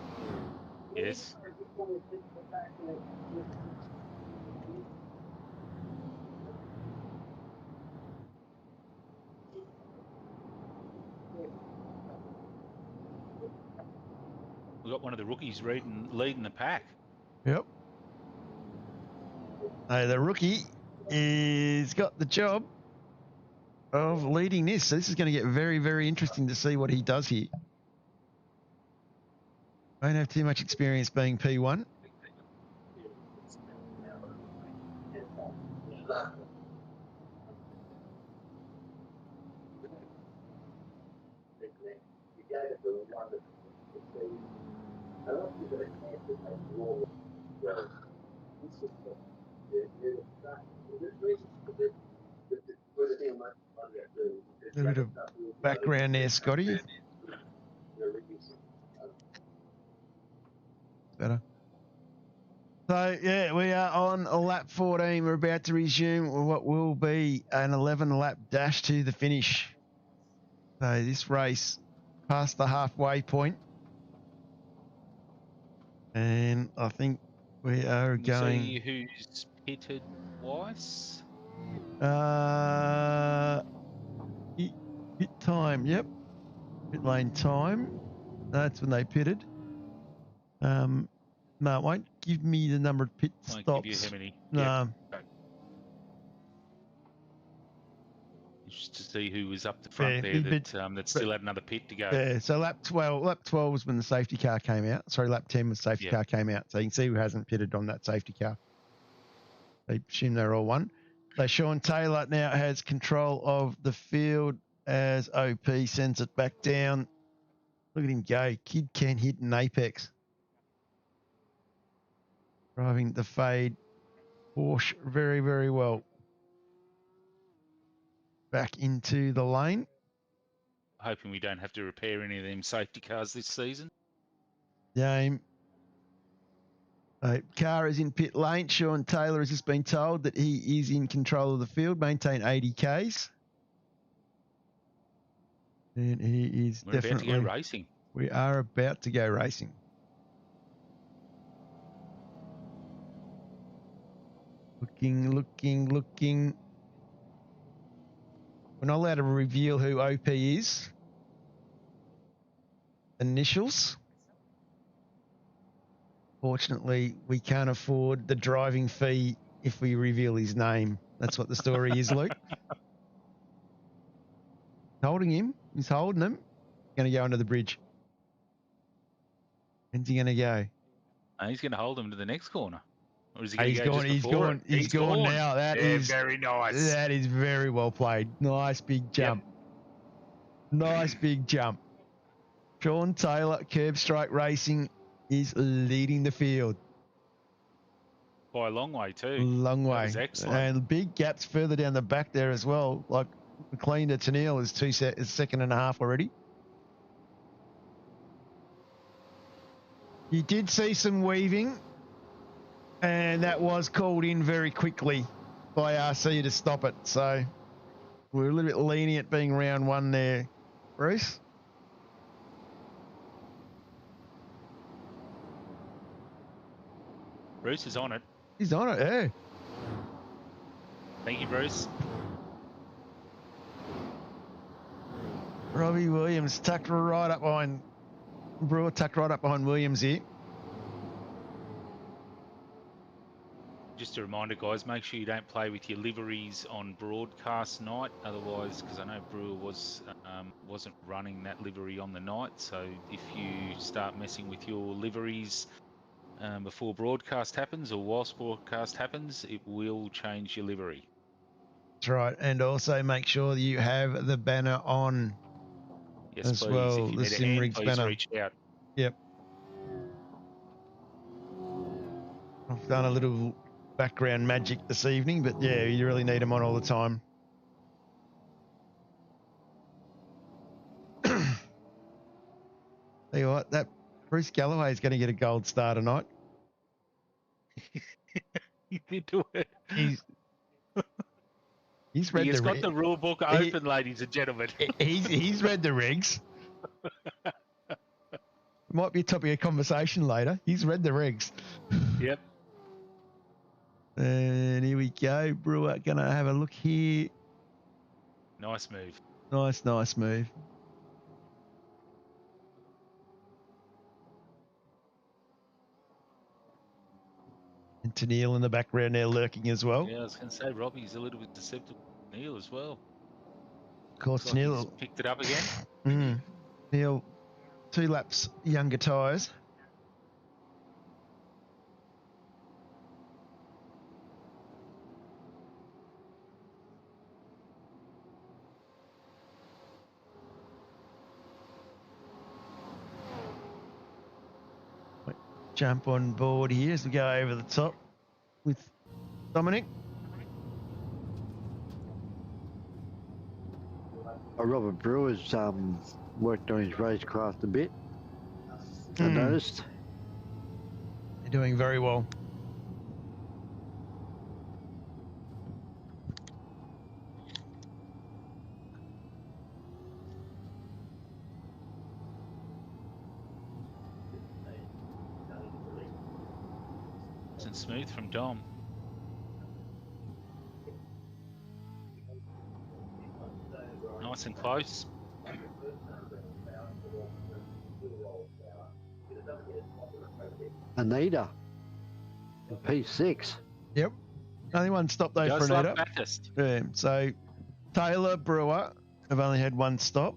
Yes. We've got one of the rookies leading the pack. Yep. The rookie is got the job of leading this. So this is going to get very, very interesting to see what he does here. Won't have too much experience being P1. A bit of background there, Scotty. Better. So, yeah, we are on lap 14. We're about to resume what will be an 11-lap dash to the finish. So this race past the halfway point. And I think we are going... See who's pitted Weiss? Pit time, yep. Pit lane time. That's when they pitted. No, it won't give me the number of pit Won't stops. give you how many. No. Yep. Just to see who was up the front there that still had another pit to go. Yeah, so lap 12 was when the safety car came out. Sorry, lap 10 was safety car came out. So you can see who hasn't pitted on that safety car. They assume they're all one. So Sean Taylor now has control of the field as OP sends it back down. Look at him go. Kid can hit an apex. Driving the fade Porsche very, very well. Back into the lane. Hoping we don't have to repair any of them safety cars this season. Game. Car is in pit lane. Sean Taylor has just been told that he is in control of the field. Maintain 80 Ks. And he is We're definitely... about to go racing. We are about to go racing. Looking. We're not allowed to reveal who OP is. Initials. Fortunately, we can't afford the driving fee if we reveal his name. That's what the story is, Luke. Holding him. He's holding him. Going to go under the bridge. When's he going to go? He's going to hold him to the next corner. Or is he going He's to go gone. just before it? He's gone now. That is very nice. That is very well played. Nice big jump. Yep. Nice big jump. Sean Taylor, Curb Strike Racing, is leading the field. By a long way too. Long way. That was excellent. And big gaps further down the back there as well. Like McLean to Tonel is second and a half already. You did see some weaving, and that was called in very quickly by RC to stop it. So we're a little bit lenient being round one there, Bruce. Bruce is on it. He's on it, yeah. Thank you, Bruce. Robbie Williams tucked right up behind Brewer, tucked right up behind Williams here. Just a reminder, guys, make sure you don't play with your liveries on broadcast night. Otherwise, because I know Brewer wasn't running that livery on the night. So if you start messing with your liveries before broadcast happens or whilst broadcast happens, it will change your livery. That's right. And also make sure that you have the banner on. Yes, as please. well, If you the need a hand, SimRigs please banner. reach out. Yep. I've done a little background magic this evening, but yeah, you really need them on all the time. Tell you what, that Bruce Galloway is going to get a gold star tonight. You did do it. He's read He's got the rule book open, ladies and gentlemen. He's read the regs. Might be a topic of conversation later. He's read the regs. Yep. And here we go. Brewer going to have a look here. Nice move. Nice move. And Tonel in the background there lurking as well. Yeah, I was going to say, Robbie's a little bit deceptive. Neil as well. Of course, like Tonel picked it up again. Neil, 2 laps younger tyres. Jump on board here as we go over the top with Domenic. Robert Brewer's worked on his racecraft a bit. I noticed. They're doing very well. And smooth from Dom. Nice and close. Anita. In P6. Yep. Only one stop though for Just love Anita. Bathurst. Yeah. So Taylor, Brewer have only had one stop.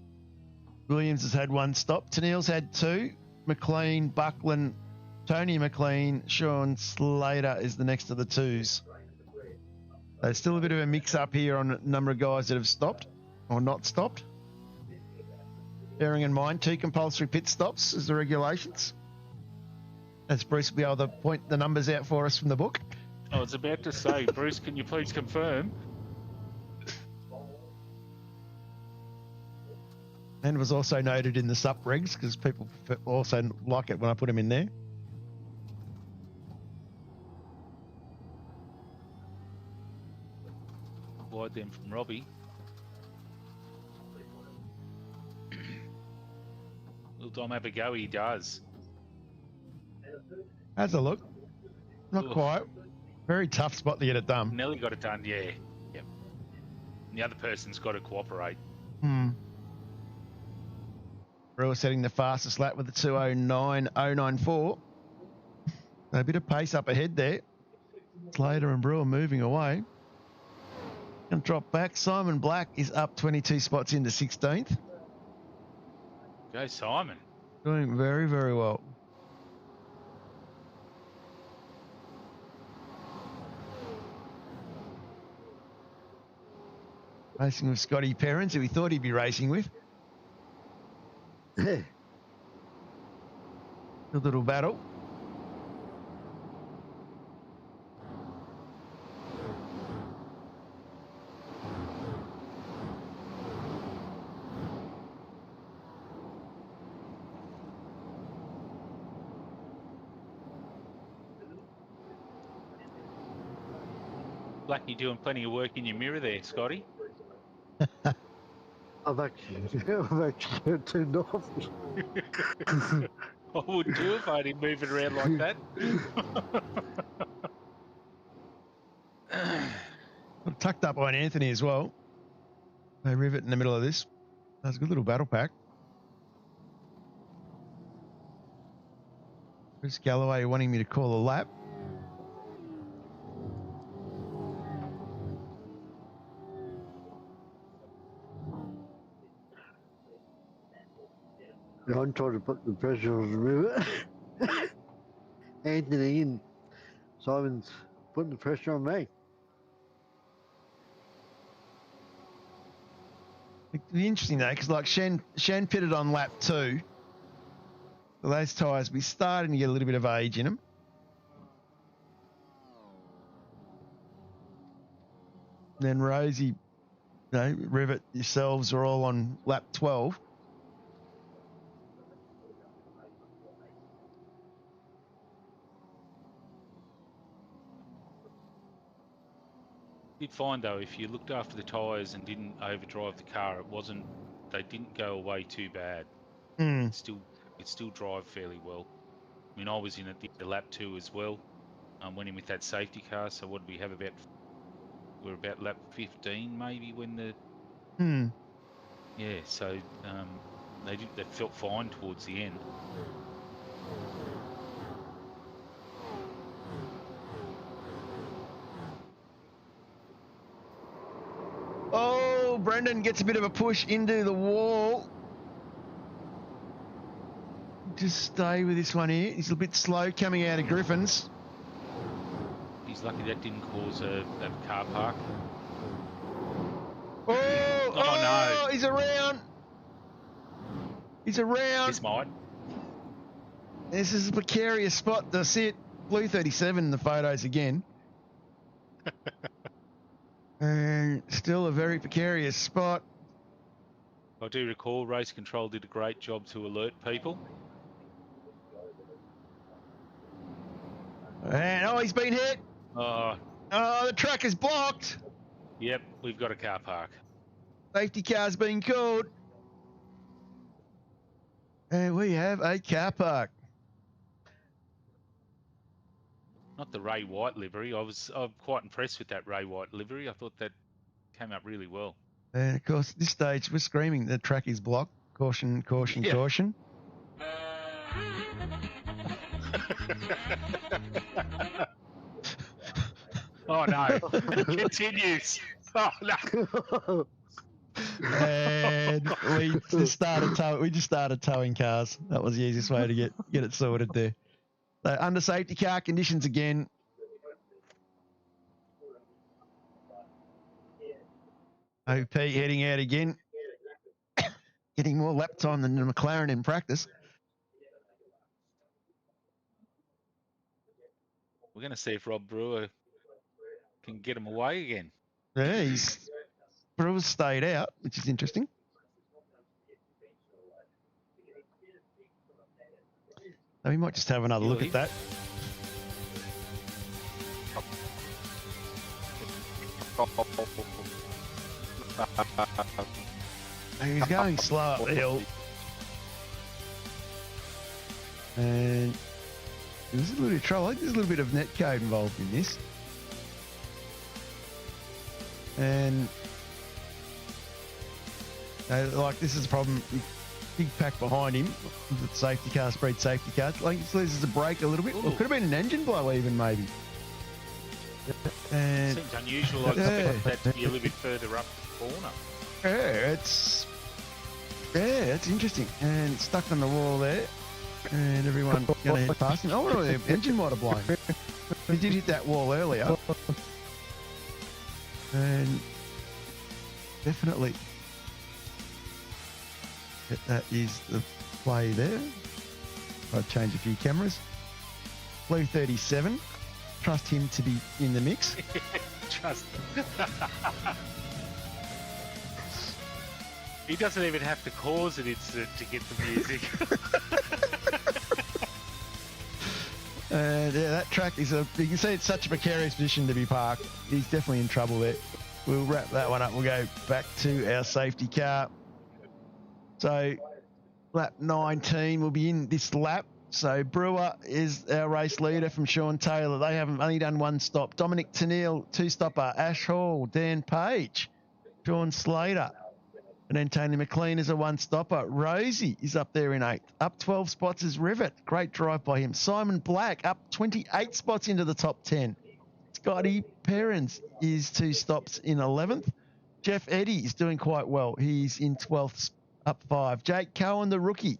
Williams has had one stop. Tennille's had two. McLean, Buckland, Tony McLean, Sean Slater is the next of the twos. There's still a bit of a mix-up here on a number of guys that have stopped or not stopped. Bearing in mind, 2 compulsory pit stops as the regulations. As Bruce will be able to point the numbers out for us from the book. I was about to say, Bruce, can you please confirm? And it was also noted in the SimRigs because people also like it when I put them in there. Wide them from Robbie. Will Dom have a go? He does. Has a look. Not Oof. quite. Very tough spot to get it done. Nelly got it done, yeah. Yep. And the other person's got to cooperate. Brewer setting the fastest lap with a 2:09.094. A bit of pace up ahead there. Slater and Brewer moving away. Going to drop back. Simon Black is up 22 spots into 16th. Go Simon. Doing very, very well. Racing with Scotty Perrins, who we thought he'd be racing with. Yeah. A little battle. Blackie doing plenty of work in your mirror there, Scotty. I've actually turned off. I would too if I didn't move it around like that. Tucked up on Anthony as well. A rivet in the middle of this. That's a good little battle pack. Chris Galloway wanting me to call a lap. I'm trying to put the pressure on the river. Anthony and Simon's putting the pressure on me. It'd be interesting though, because like Shen pitted on lap 2. So those tyres be starting to get a little bit of age in them. Then Rosie, Rivet, yourselves are all on lap 12. Did find though, if you looked after the tyres and didn't overdrive the car, they didn't go away too bad. It still drive fairly well. I mean, I was in at the lap 2 as well. Went in with that safety car. So what did we have we're about lap 15 maybe when the. Yeah. So they felt fine towards the end. Oh, Brendan gets a bit of a push into the wall. Just stay with this one here. He's a bit slow coming out of Griffin's. He's lucky that didn't cause a car park. Oh, no. He's around. He's around. This might. This is a precarious spot to sit. Blue 37 in the photos again. And still a very precarious spot. I do recall Race Control did a great job to alert people. And he's been hit. Oh, the track is blocked. yep, we've got a car park. Safety car's been called. And we have a car park. Not the Ray White livery. I'm quite impressed with that Ray White livery. I thought that came up really well. And of course, at this stage, we're screaming the track is blocked. Caution, caution, Yeah. caution. Oh no! Continues. Oh no! And we just started towing cars. That was the easiest way to get it sorted there. So under safety car conditions again. OP heading out again. Getting more lap time than the McLaren in practice. We're going to see if Rob Brewer can get him away again. Yeah, Brewer's stayed out, which is interesting. So we might just have another look at that. He's going slow up the hill. And there's a little bit of trouble. I think there's a little bit of netcode involved in this. And like this is a problem. Big pack behind him. The safety car, spread safety car. Like it loses a brake a little bit. Well, it could have been an engine blow even maybe. And seems unusual. I expect that to be a little bit further up the corner. Yeah, it's interesting. And it's stuck on the wall there. And everyone going to head past him. I wonder if the engine might have blown. He did hit that wall earlier. And definitely that is the play there. I've changed a few cameras. Blue 37. Trust him to be in the mix. Trust him. He doesn't even have to cause an incident to get the music. And yeah, that track is you can see it's such a precarious position to be parked. He's definitely in trouble there. We'll wrap that one up. We'll go back to our safety car. So lap 19 will be in this lap. So Brewer is our race leader from Sean Taylor. They haven't only done one stop. Domenic Tonel, 2-stopper. Ash Hall, Dan Page, Sean Slater. And then Tony McLean is a 1-stopper. Rosie is up there in 8th. Up 12 spots is Rivet. Great drive by him. Simon Black up 28 spots into the top 10. Scotty Perrins is 2 stops in 11th. Jeff Eddy is doing quite well. He's in 12th, up 5. Jake Cohen, the rookie,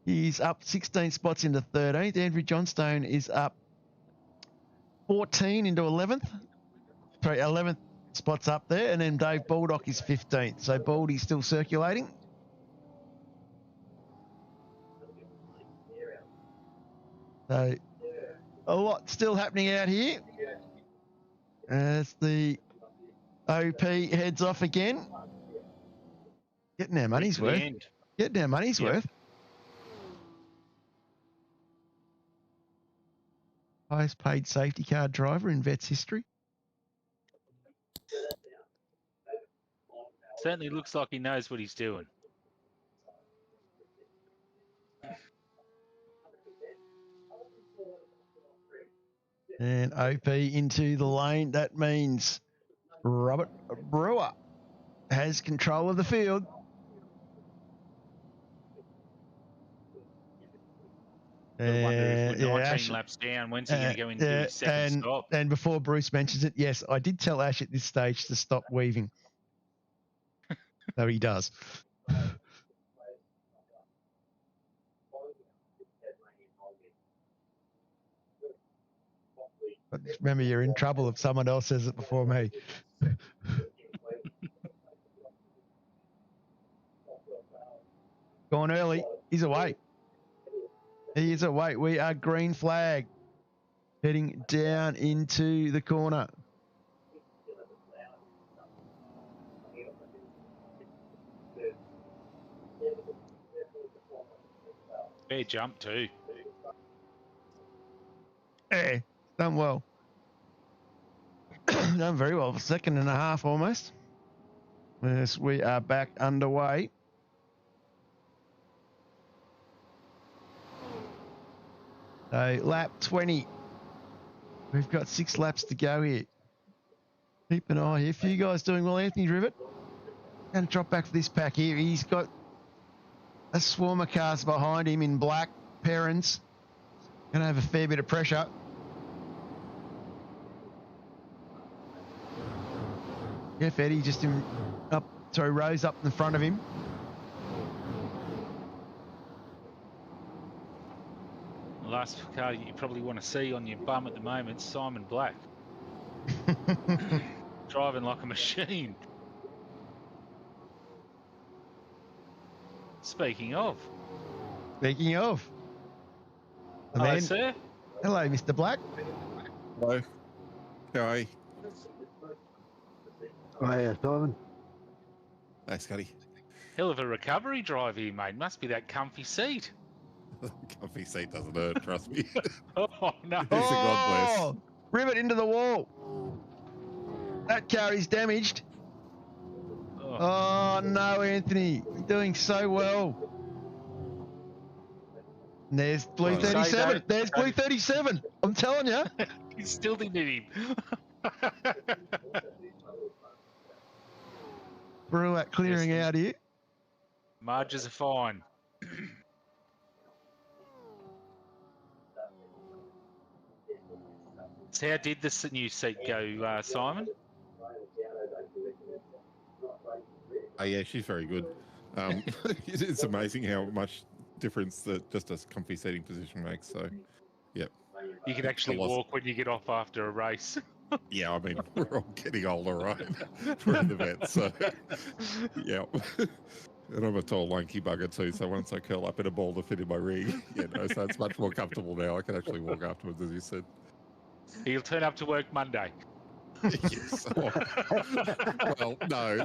he's up 16 spots into 13th. Andrew Johnstone is up 14 into 11th. Sorry, 11th spots up there. And then Dave Baldock is 15th. So Baldy's still circulating. So a lot still happening out here as the OP heads off again. Getting our money's worth. Getting our money's worth. Highest paid safety car driver in Vets history. Certainly looks like he knows what he's doing. And OP into the lane. That means Robert Brewer has control of the field. I wonder if we're 19 laps down, when's he going to go into second stop? And before Bruce mentions it, yes, I did tell Ash at this stage to stop weaving. So he does. But just remember, you're in trouble if someone else says it before me. Gone early. He's away. He is away. We are green flag. Heading down into the corner. Fair jump too. Yeah, done well. Done very well. 2.5 seconds almost. Yes, we are back underway. So lap 20. We've got 6 laps to go here. Keep an eye here. For you guys doing well, Anthony Rivet. Going to drop back for this pack here. He's got a swarm of cars behind him in black. Perrins. Gonna have a fair bit of pressure. Jeff Eddy just Rose up in front of him. The last car you probably want to see on your bum at the moment, Simon Black. Driving like a machine. Speaking of. The Hello, man. sir. Hello, Mr. Black. Hello. How are you? Hi, Simon. Hey, Scotty. Hell of a recovery drive here, mate. Must be that comfy seat. Comfy seat doesn't hurt, trust me. Oh, no. He's a God bless. Rivet into the wall. That carry's damaged. Oh, no, Anthony. You're doing so well. And there's Blue 37. There's Blue 37. I'm telling you. You still didn't hit him. Brewer clearing out here. Marges are fine. So how did this new seat go, Simon? Oh, yeah, she's very good. It's amazing how much difference that just a comfy seating position makes. So, yep. You can actually walk when you get off after a race. Yeah, I mean, we're all getting older, right? We're in the vets, so, yeah. And I'm a tall, lanky bugger too, so once I curl up in a ball to fit in my rig, so it's much more comfortable now. I can actually walk afterwards, as you said. He'll turn up to work Monday. Yes. Oh. Well, no,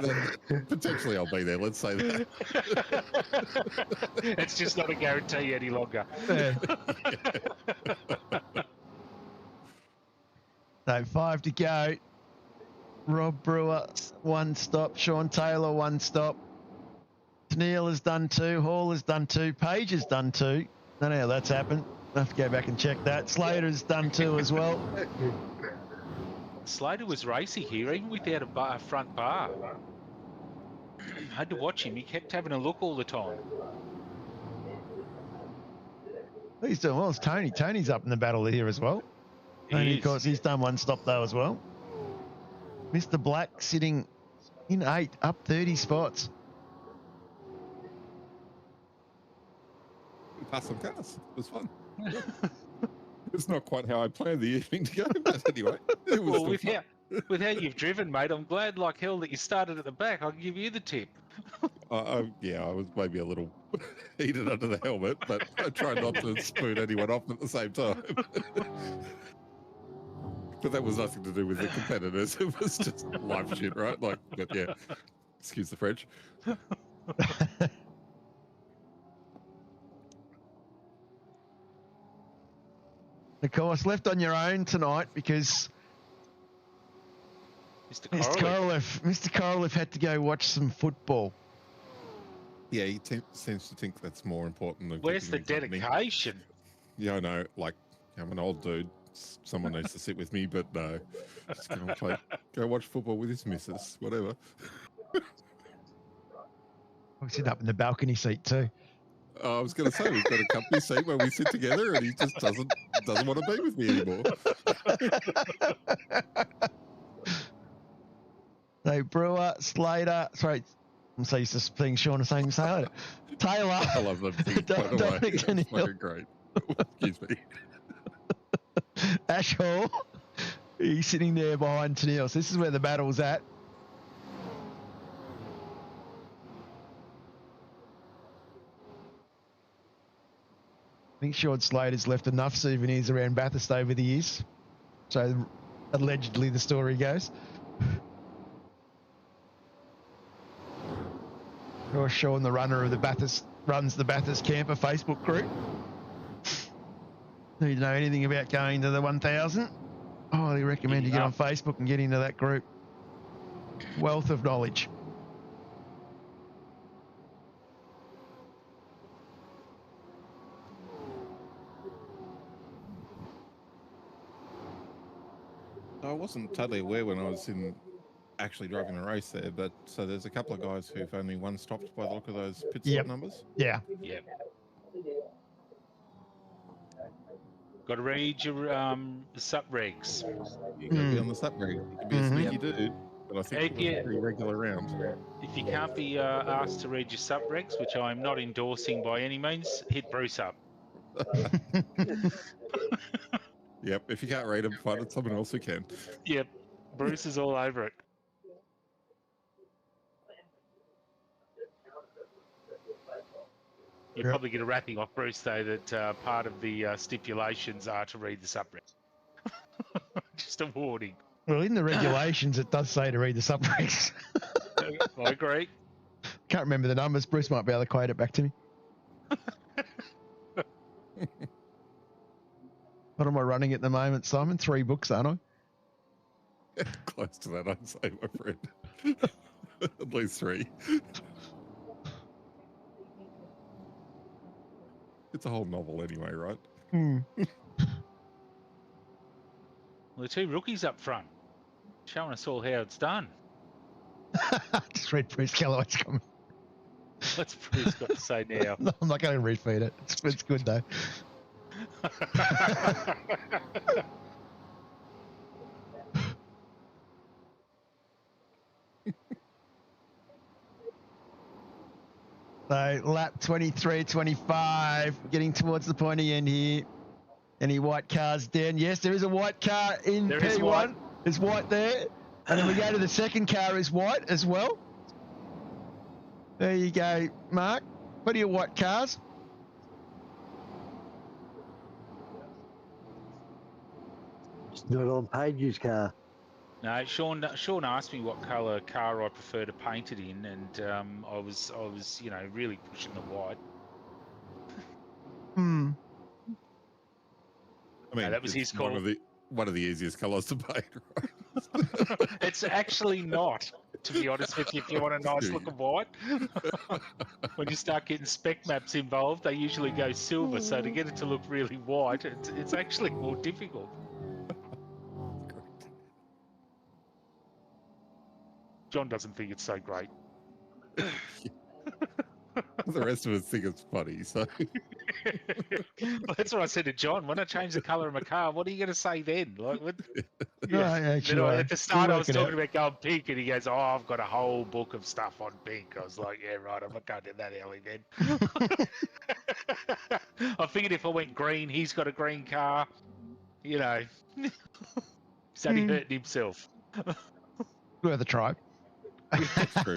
potentially I'll be there, let's say that. It's just not a guarantee any longer. So 5 to go. Rob Brewer, 1 stop. Sean Taylor, 1 stop. Tonel has done 2. Hall has done 2. Page has done 2. Don't know how that's happened. I'll have to go back and check that. Slater's done 2 as well. Slater was racy here, even without a front bar. Had to watch him. He kept having a look all the time. He's doing well. It's Tony. Tony's up in the battle here as well. Tony, of course, he's done 1 stop though as well. Mr. Black sitting in 8, up 30 spots. Pass some cars. It was fun. It's not quite how I planned the evening to go, but anyway. It was Well, with how you've driven, mate, I'm glad like hell that you started at the back. I'll give you the tip. Yeah, I was maybe a little heated under the helmet, but I tried not to spoon anyone off at the same time. But that was nothing to do with the competitors. It was just life shit, right? But yeah, excuse the French. Of course, left on your own tonight because Mr. Korolev had to go watch some football. Yeah, he seems to think that's more important than. Where's the dedication? Yeah, I know. Like, I'm an old dude. Someone needs to sit with me, but no. Just go watch football with his missus, whatever. We'll sit up in the balcony seat too. I was going to say, we've got a company seat where we sit together and he just doesn't want to be with me anymore. So Brewer, Slater, sorry, I'm so used to seeing Sean saying Slater. Taylor. I love them things, by the way. It's fucking great. Excuse me. Ash Hall, he's sitting there behind Tonel. So this is where the battle's at. I think Sean Slater's left enough souvenirs around Bathurst over the years. So allegedly the story goes. Or Sean, the runner of the Bathurst, runs the Bathurst Camper Facebook group. Need to know anything about going to the 1000? I highly recommend you get on Facebook and get into that group. Wealth of knowledge. I wasn't totally aware when I was actually driving a race there, but so there's a couple of guys who've only 1 stopped by the look of those pit stop numbers. Yeah. Yep. Got to read your SimRigs. You got to be on the SimRig. You can be a sneaky dude, but I think If it was you- a pretty regular round. If you can't be asked to read your SimRigs, which I am not endorsing by any means, hit Bruce up. Yep, if you can't read them, find it someone else who can. Yep, Bruce is all over it. You Yep. probably get a wrapping off Bruce though that part of the stipulations are to read the SimRigs. Just a warning. Well, in the regulations, it does say to read the SimRigs. I agree. Can't remember the numbers. Bruce might be able to quote it back to me. What am I running at the moment, Simon? 3 books, aren't I? Close to that, I'd say, my friend. At least 3. It's a whole novel anyway, right? Hmm. Well, the 2 rookies up front, showing us all how it's done. Just read Bruce Calloway's comment. What's Bruce got to say now? No, I'm not going to refeed it. It's good, though. So lap 23-25, getting towards the pointy end here. Any white cars down? Yes, there is a white car in There P1. is white. There's white there. And then we go to the second car is white as well. There you go, Mark. What are your white cars? It's not on Paige's car. No, Sean asked me what colour car I prefer to paint it in, and I was really pushing the white. Hmm. I mean, that was it's his call. one of the easiest colours to paint, right? It's actually not, to be honest with you, if you want a nice looking white. When you start getting spec maps involved, they usually go silver, so to get it to look really white, it's actually more difficult. John doesn't think it's so great. The rest of us think it's funny, so Well, that's what I said to John. When I change the colour of my car, what are you going to say then? Like, what? No, actually, At the start, I was We'll work talking about going pink, and he goes, "Oh, I've got a whole book of stuff on pink." I was like, "Yeah, right. I'm not going to that alley then." I figured if I went green, he's got a green car. He's only hurting himself. Worth a try. that's true.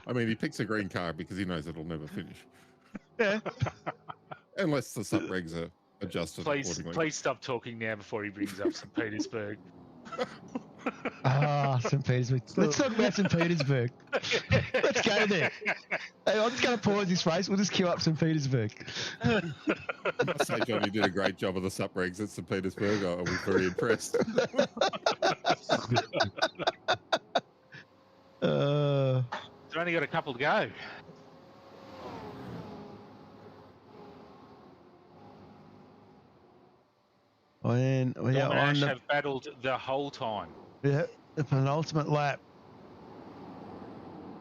I mean, he picks a green car because he knows it'll never finish. Yeah. Unless the SimRigs are adjusted accordingly. Please stop talking now before he brings up St. Petersburg. St. Petersburg. Let's talk about St. Petersburg. Let's go there. Hey, I'm just going to pause this race. We'll just queue up St. Petersburg. I say Johnny did a great job of the SimRigs at St. Petersburg. I was very impressed. He's only got a couple to go. And we Dom are and on Ash the, have battled the whole time. the penultimate lap.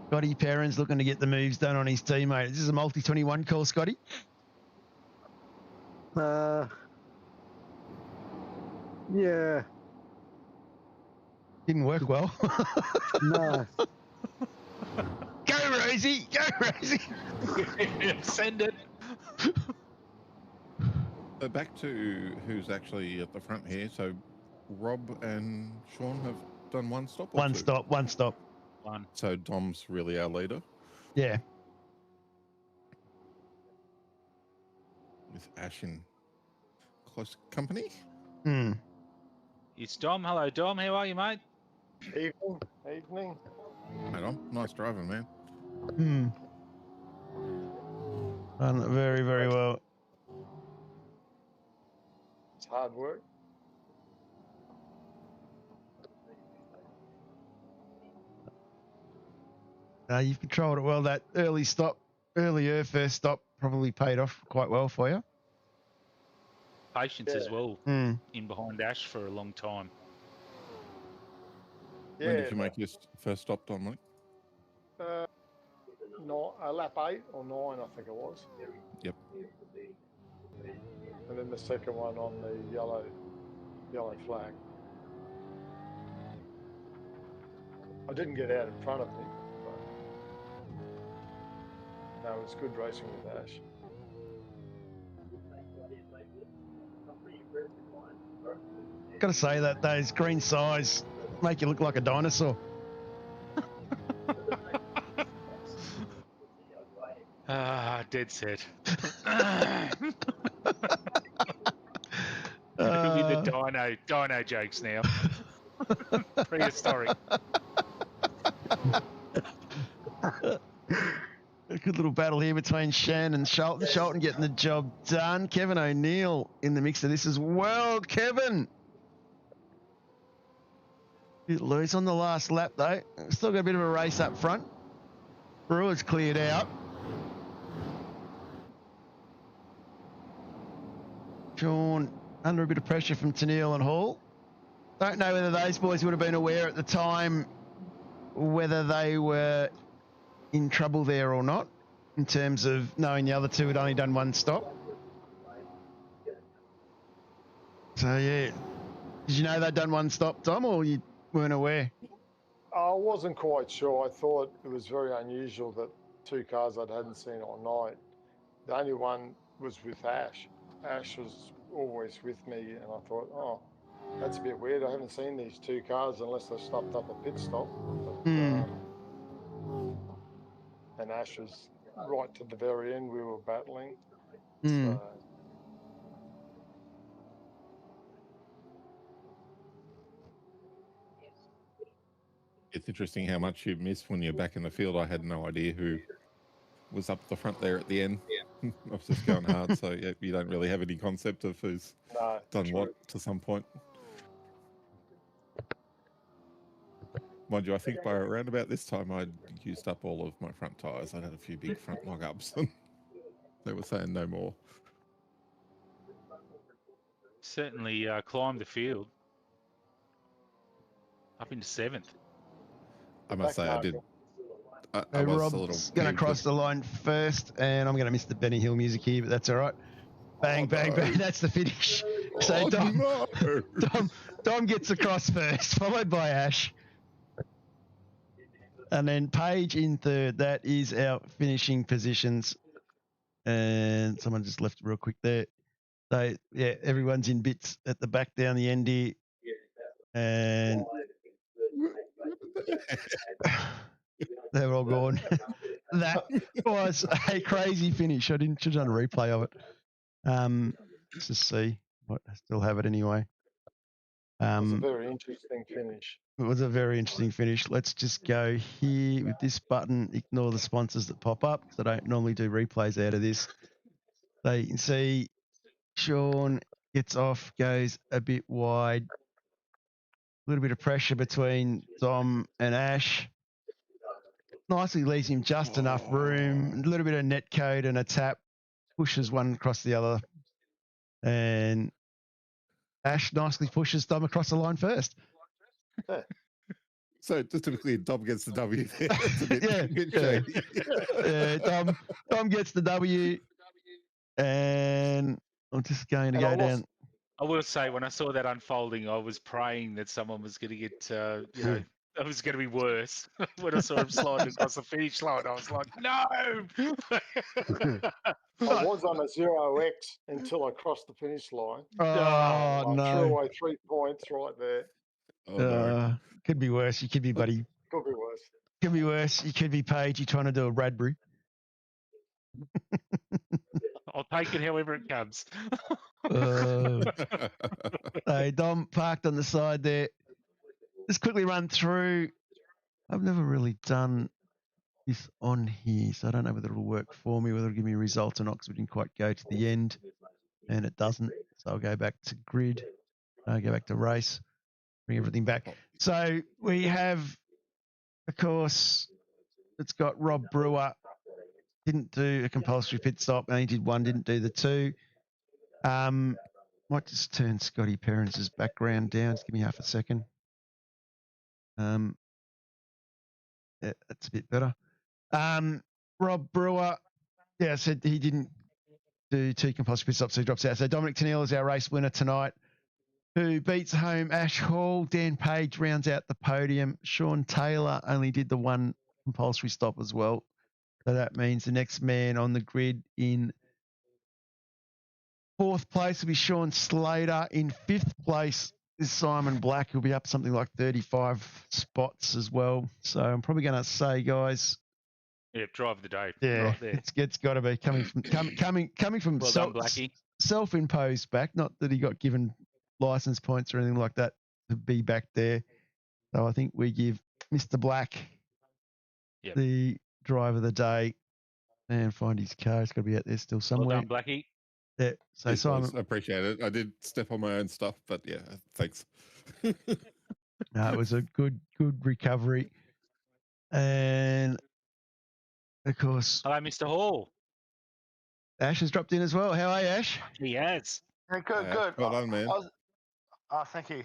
Scotty Perrin's looking to get the moves done on his teammate. This is a multi-21 call, Scotty. Yeah. Didn't work well. No. Go, Rosie! Go, Rosie! Send it. So back to who's actually at the front here. So Rob and Sean have done one stop? Or One two? stop, one stop. One. So Dom's really our leader Yeah. with Ash in close company. Hmm. It's Dom. Hello, Dom. How are you, mate? Evening. Hey Dom, nice driving, man. Hmm. Done it very, very well. It's hard work. You've controlled it well. That earlier first stop probably paid off quite well for you. Patience as well. Hmm. In behind Ash for a long time. Yeah. When did you make your first stop, Dominic? Lap 8 or 9, I think it was. Yep. and then the second one on the yellow flag. I didn't get out in front of him, but no, it was good racing with Ash. Got to say that those green sides make you look like a dinosaur. Dead set. With the dino jokes now. Prehistoric. A good little battle here between Shan and Shelton. Shelton getting the job done. Kevin O'Neill in the mix of this as well. Kevin. Bit loose on the last lap though. Still got a bit of a race up front. Brewer's cleared out. Sean under a bit of pressure from Tonel and Hall. Don't know whether those boys would have been aware at the time whether they were in trouble there or not, in terms of knowing the other two had only done one stop. So, yeah. Did you know they'd done one stop, Tom, or you weren't aware? I wasn't quite sure. I thought it was very unusual that two cars I hadn't seen all night. The only one was with Ash. Ash was always with me, and I thought, oh, that's a bit weird. I haven't seen these two cars unless they stopped up a pit stop. But, and Ash was right to the very end. We were battling. So, It's interesting how much you miss when you're back in the field. I had no idea who was up the front there at the end. I was just going hard, so yeah, you don't really have any concept of who's done what to some point. Mind you, I think by around about this time I'd used up all of my front tyres. I'd had a few big front log-ups and they were saying no more. Certainly climbed the field up into 7th. I must say I did. I was was Rob's a little going to cross the line first, and I'm going to miss the Benny Hill music here, but that's all right. Bang, bang, bang. That's the finish. So Dom gets across first, followed by Ash. And then Paige in third. That is our finishing positions. And someone just left real quick there. So, yeah, everyone's in bits at the back down the end here. And they were all gone. That was a crazy finish. I should have done a replay of it. Let's just see. I still have it anyway. it was a very interesting finish. It was a very interesting finish. Let's just go here with this button. Ignore the sponsors that pop up because I don't normally do replays out of this. So you can see Sean gets off, goes a bit wide. A little bit of pressure between Dom and Ash. Nicely leaves him just enough room. A little bit of net code and a tap. Pushes one across the other. And Ash nicely pushes Dom across the line first. So just to be clear, Dom gets the W there. It's a bit shady. Dom gets the W. And I'm just going to go down. I will say, when I saw that unfolding, I was praying that someone was going to get, it was going to be worse. When I saw him sliding across the finish line, I was like, no! I was on a 0x until I crossed the finish line. Oh, no. I threw away 3 points right there. Oh, no. Could be worse. You could be, buddy. Could be worse. Could be worse. You could be Paige. You're trying to do a Bradbury. I'll take it however it comes. Hey, Dom parked on the side there. Just quickly run through. I've never really done this on here, so I don't know whether it'll work for me, whether it'll give me results or not, because we didn't quite go to the end, and it doesn't. So I'll go back to grid. I'll go back to race, bring everything back. So we have, of course, it's got Rob Brewer. Didn't do a compulsory pit stop. Only did one, didn't do the two. Might just turn Scotty Perrins' background down. Just give me half a second. Yeah, that's a bit better. Rob Brewer, yeah, I said he didn't do 2 compulsory pit stops, so he drops out. So Domenic Tonel is our race winner tonight, who beats home Ash Hall. Dan Page rounds out the podium. Sean Taylor only did the 1 compulsory stop as well. So that means the next man on the grid in 4th place will be Sean Slater. In 5th place is Simon Black, who'll be up something like 35 spots as well. So I'm probably going to say, guys, Yeah, drive of the day. yeah, Right there. it's got to be coming from Well done, Blackie. self-imposed back. Not that he got given license points or anything like that to be back there. So I think we give Mr. Black the drive of the day and find his car. It's got to be out there still somewhere. Well done, Blackie. Yeah. So Yes, Simon, boys, I appreciate it. I did step on my own stuff, but yeah, thanks. no, it was a good recovery. And of course, Hello, Mr. Hall. Ash has dropped in as well. How are you, Ash? He has. Yeah, good, good. Well done, man. Thank you.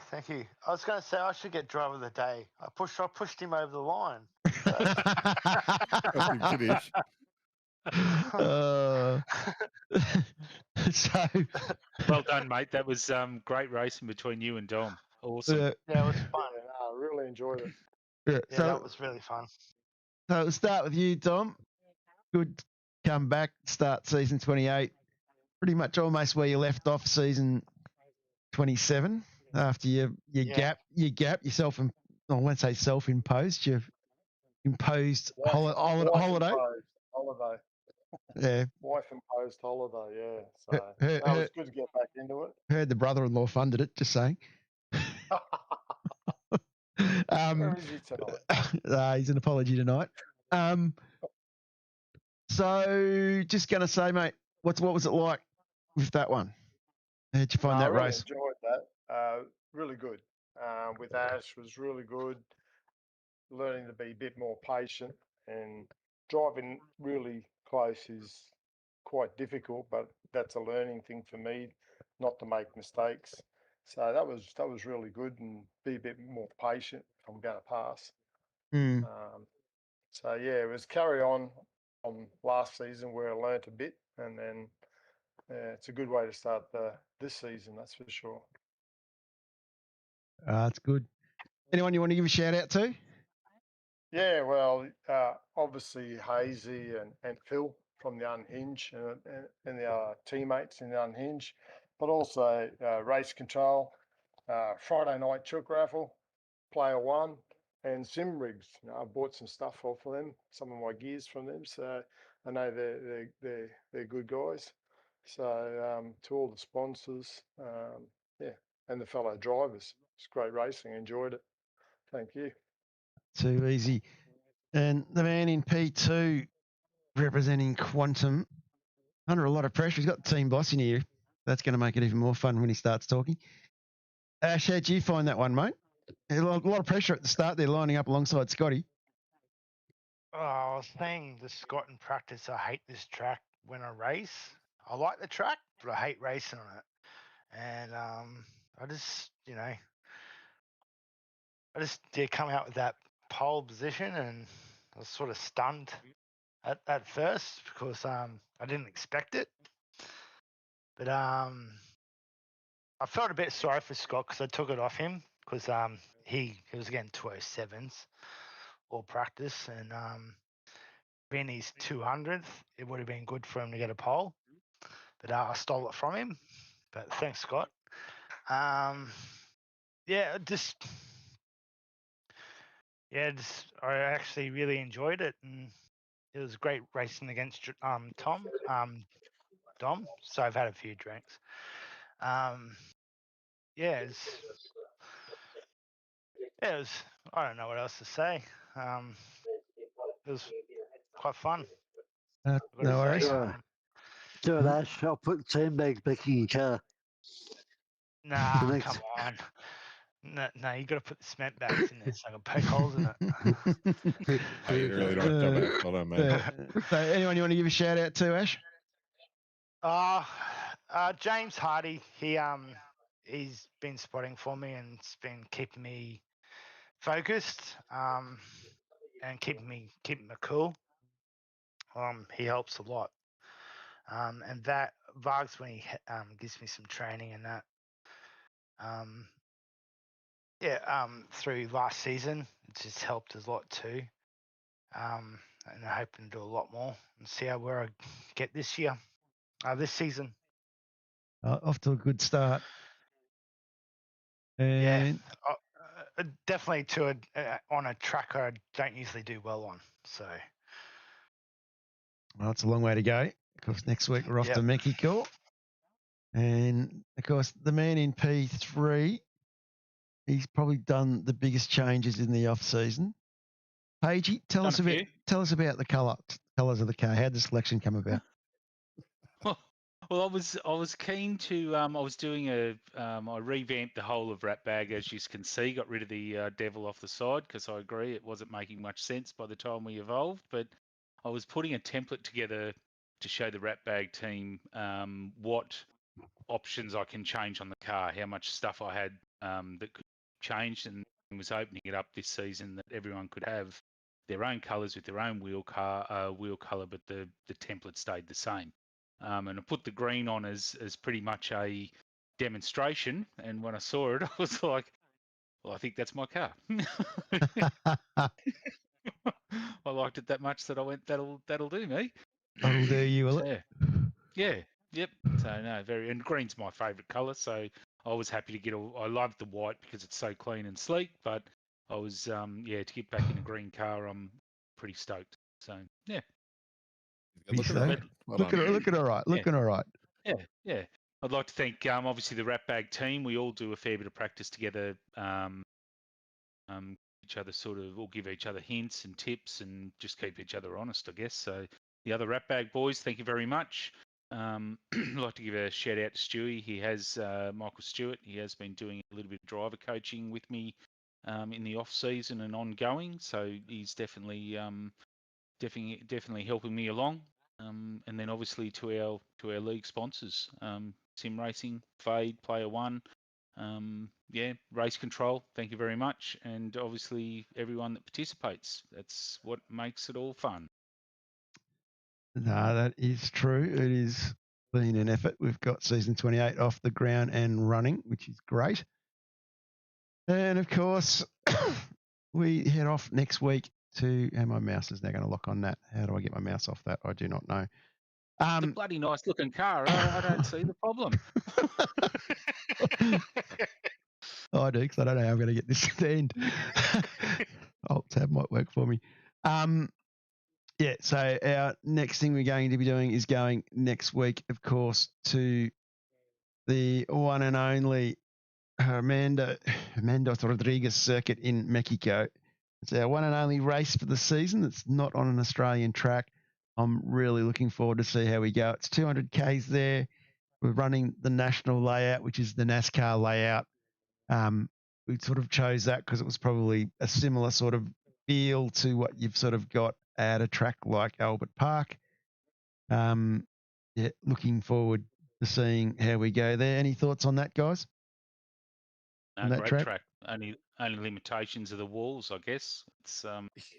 I was going to say I should get driver of the day. I pushed him over the line. Help him finish. So Well done, mate. That was great racing between you and Dom. Awesome. Yeah, it was fun. I really enjoyed it. Yeah, Yeah, so that was really fun. So we'll start with you, Dom. Good comeback, start season 28. Pretty much almost where you left off season 27 after you gap yourself, and I won't say self-imposed, you've imposed holiday. Holiday. Yeah. Wife imposed holiday, yeah. So Her- that was good to get back into it. Heard the brother-in-law funded it, just saying. Where is he tonight? He's an apology tonight. So just going to say, mate, what was it like with that one? How'd you find that I really race? enjoyed that. Really good. With Ash was really good. Learning to be a bit more patient, and driving really close is quite difficult, but that's a learning thing for me, not to make mistakes. So that was really good, and be a bit more patient if I'm going to pass. Mm. So yeah, it was carry on last season where I learnt a bit, and then it's a good way to start this season, that's for sure. That's good. Anyone you want to give a shout out to? Yeah, well, obviously Hazy and Phil from the Unhinged and the teammates in the Unhinged, but also Race Control, Friday Night Chook Raffle, Player One, and SimRigs. I bought some stuff off of them, some of my gears from them, so I know they're good guys. So to all the sponsors, yeah, and the fellow drivers, it's great racing. Enjoyed it. Thank you. Too easy. And the man in P2 representing Quantum, under a lot of pressure. He's got the team boss in here. That's going to make it even more fun when he starts talking. Ash, how'd you find that one, mate? A lot of pressure at the start there, lining up alongside Scotty. Oh, I was saying to Scott in practice, I hate this track when I race. I like the track, but I hate racing on it. And I just come out with that pole position, and I was sort of stunned at first because I didn't expect it. But I felt a bit sorry for Scott because I took it off him because he was getting 207s all practice, and being his 200th, it would have been good for him to get a pole. But I stole it from him. But thanks, Scott. I actually really enjoyed it, and it was great racing against Dom. So I've had a few drinks. It was. I don't know what else to say. It was quite fun. No worries. Do it, Ash. I'll put sandbags back in your car. Nah, come on. No, you got to put the cement bags in there so I can poke holes in it. Oh, you really don't job, Ash. Well done, mate. So anyone you want to give a shout out to, Ash? James Hardy. He's been spotting for me and it's been keeping me focused and keeping me cool. He helps a lot. And that Vargs, when he gives me some training and that, through last season, it's just helped us a lot too. And I'm hoping to do a lot more and see where I get this year, this season. Off to a good start. And Definitely on a track I don't usually do well on. So, well, it's a long way to go. Of course, next week we're off to Mexico. And of course, the man in P3, he's probably done the biggest changes in the off season. Pagey, tell us about the colours of the car. How did the selection come about? Well, I was keen to. I was doing I revamped the whole of Rat Bag, as you can see. Got rid of the devil off the side because I agree it wasn't making much sense by the time we evolved. But I was putting a template together to show the Rat Bag team what options I can change on the car, how much stuff I had that could change, and was opening it up this season that everyone could have their own colours with their own wheel colour, but the template stayed the same. And I put the green on as pretty much a demonstration. And when I saw it, I was like, well, I think that's my car. I liked it that much that I went, that'll do me. That'll do you, will it? Yep. So no, and green's my favourite colour. So I was happy to I loved the white because it's so clean and sleek. But I was, to get back in a green car, I'm pretty stoked. So yeah. Looking all right. Looking all right. Yeah. I'd like to thank obviously the Rat Bag team. We all do a fair bit of practice together. Each other all give each other hints and tips and just keep each other honest, I guess. So the other Rat Bag boys, thank you very much. I'd like to give a shout out to Stewie. He has Michael Stewart. He has been doing a little bit of driver coaching with me in the off season and ongoing. So he's definitely helping me along. And then obviously to our league sponsors, Sim Racing, Fade, Player One, Race Control. Thank you very much, and obviously everyone that participates. That's what makes it all fun. No, that is true. It is been an effort. We've got season 28 off the ground and running, which is great. And of course, we head off next week and my mouse is now going to lock on that. How do I get my mouse off that? I do not know. The bloody nice looking car. I don't see the problem. I do, because I don't know how I'm going to get this to the end. Alt-tab might work for me. So our next thing we're going to be doing is going next week, of course, to the one and only Armando Rodriguez circuit in Mexico. It's our one and only race for the season. It's not on an Australian track. I'm really looking forward to see how we go. It's 200 Ks there. We're running the national layout, which is the NASCAR layout. We sort of chose that because it was probably a similar sort of feel to what you've sort of got at a track like Albert Park. Looking forward to seeing how we go there. Any thoughts on that, guys? On that track. Only limitations are the walls, I guess. It's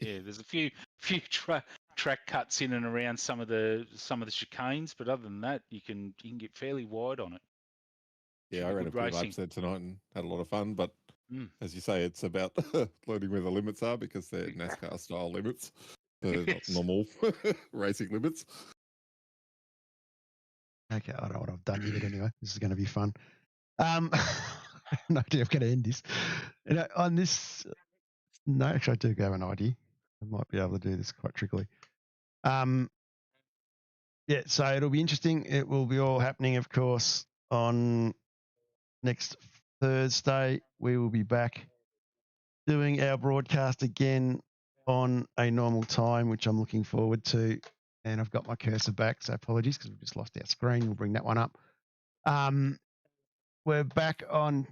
there's a few track cuts in and around some of the chicanes, but other than that, you can get fairly wide on it. Yeah, I ran a few laps there tonight and had a lot of fun, but as you say, it's about learning where the limits are because they're NASCAR style limits. They're not normal racing limits. Okay, I don't know what I've done yet anyway. This is going to be fun. No idea I'm going to end this. On this, no, actually I do have an idea. I might be able to do this quite trickily. So it'll be interesting. It will be all happening, of course, on next Thursday. We will be back doing our broadcast again on a normal time, which I'm looking forward to. And I've got my cursor back, so apologies because we've just lost our screen. We'll bring that one up. We're back on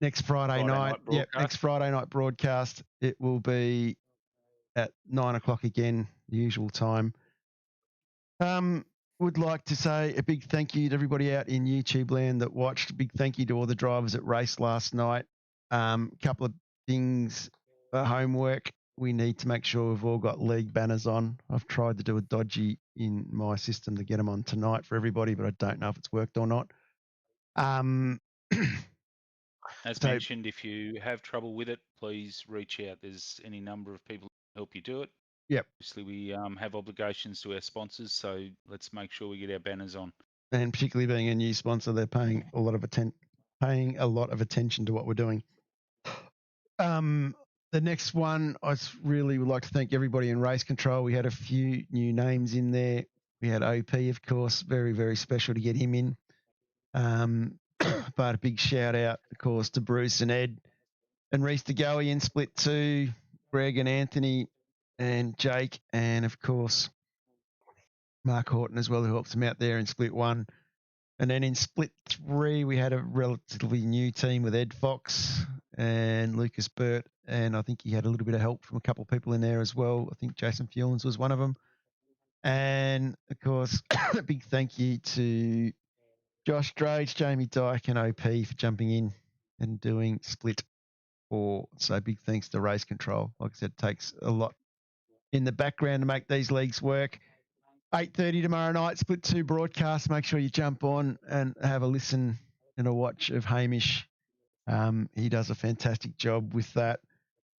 next Friday night. Yep, next Friday night broadcast. It will be at 9 o'clock again, the usual time. Would like to say a big thank you to everybody out in YouTube land that watched. A big thank you to all the drivers that raced last night. Couple of things, homework. we need to make sure we've all got league banners on. I've tried to do a dodgy in my system to get them on tonight for everybody, but I don't know if it's worked or not. As So- mentioned, if you have trouble with it, please reach out. There's any number of people who help you do it. Yep. Obviously, we have obligations to our sponsors, so let's make sure we get our banners on. And particularly being a new sponsor, they're paying a lot of attention to what we're doing. The next one, I really would like to thank everybody in race control. We had a few new names in there. We had OP, of course, very, very special to get him in. But a big shout out, of course, to Bruce and Ed and Reese DeGoey in Split 2, Greg and Anthony and Jake, and of course, Mark Horton as well, who helps him out there in Split 1. And then in Split 3, we had a relatively new team with Ed Fox and Lucas Burt, and I think he had a little bit of help from a couple of people in there as well. I think Jason Fulans was one of them. And, of course, a big thank you to Josh Drage, Jamie Dyke, and OP for jumping in and doing Split 4. So big thanks to Race Control. Like I said, it takes a lot in the background to make these leagues work. 8:30 tomorrow night, Split 2 broadcast. Make sure you jump on and have a listen and a watch of Hamish. He does a fantastic job with that.